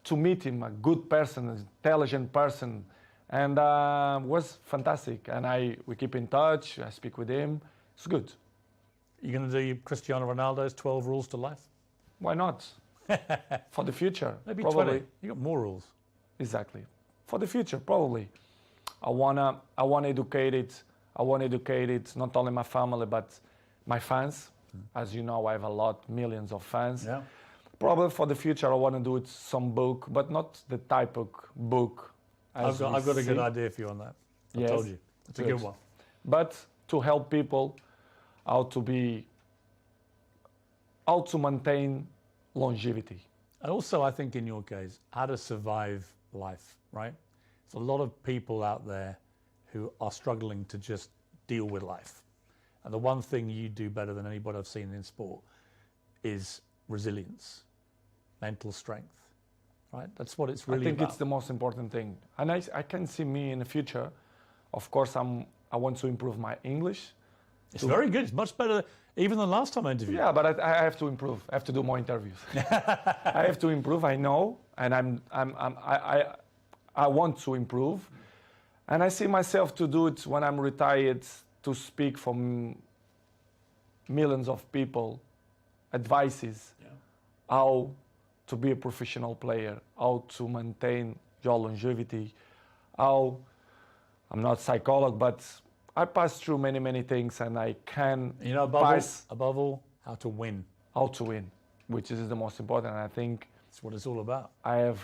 Speaker 3: to meet him, a good person, an intelligent person, and was fantastic. And we keep in touch, I speak with him, it's good.
Speaker 4: You're going to do Cristiano Ronaldo's 12 rules to life?
Speaker 3: Why not? For the future,
Speaker 4: Maybe
Speaker 3: probably.
Speaker 4: 20. You got more rules.
Speaker 3: Exactly. For the future, probably. I wanna educate it. I want to educate it, not only my family, but my fans. As you know, I have millions of fans.
Speaker 4: Yeah.
Speaker 3: Probably for the future, I want to do it some book, but not the type of book.
Speaker 4: I've got a good idea for you on that. I
Speaker 3: Yes.
Speaker 4: told you. It's a good one.
Speaker 3: But to help people how to maintain longevity.
Speaker 4: And also, I think in your case, how to survive life, right? There's a lot of people out there who are struggling to just deal with life. And the one thing you do better than anybody I've seen in sport is resilience, mental strength, right? That's what it's really
Speaker 3: I think
Speaker 4: about.
Speaker 3: it's the most important thing. And I can see me in the future. Of course, I want to improve my English.
Speaker 4: It's very good. It's much better even than last time I interviewed.
Speaker 3: Yeah, but I have to improve. I have to do more interviews. I have to improve. I know, and I want to improve, and I see myself to do it when I'm retired, to speak for millions of people, advices, how to be a professional player, how to maintain your longevity, how I'm not a psychologist, but I pass through many things, and I can
Speaker 4: above all, how to win.
Speaker 3: how to win, which is the most important. And I think
Speaker 4: That's what it's all about.
Speaker 3: I have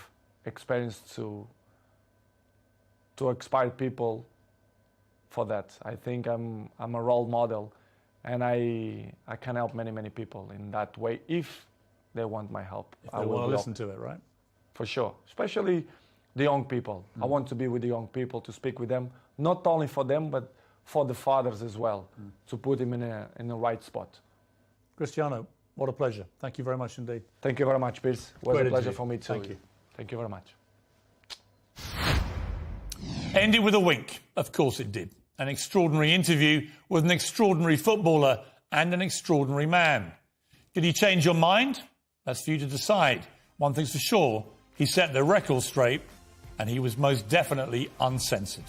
Speaker 3: experience to inspire people for that. I think I'm a role model, and I can help many people in that way if they want my help.
Speaker 4: If they want to listen to it, right?
Speaker 3: For sure, especially the young people. I want to be with the young people, to speak with them, not only for them, but for the fathers as well, to put them in the right spot.
Speaker 4: Cristiano, what a pleasure. Thank you very much indeed.
Speaker 3: Thank you very much, Piers. It was
Speaker 4: Great
Speaker 3: a pleasure
Speaker 4: interview.
Speaker 3: for me too.
Speaker 4: Thank you.
Speaker 3: Thank you very much.
Speaker 2: Ended with a wink. Of course it did. An extraordinary interview with an extraordinary footballer and an extraordinary man. Did he change your mind? That's for you to decide. One thing's for sure, he set the record straight, and he was most definitely uncensored.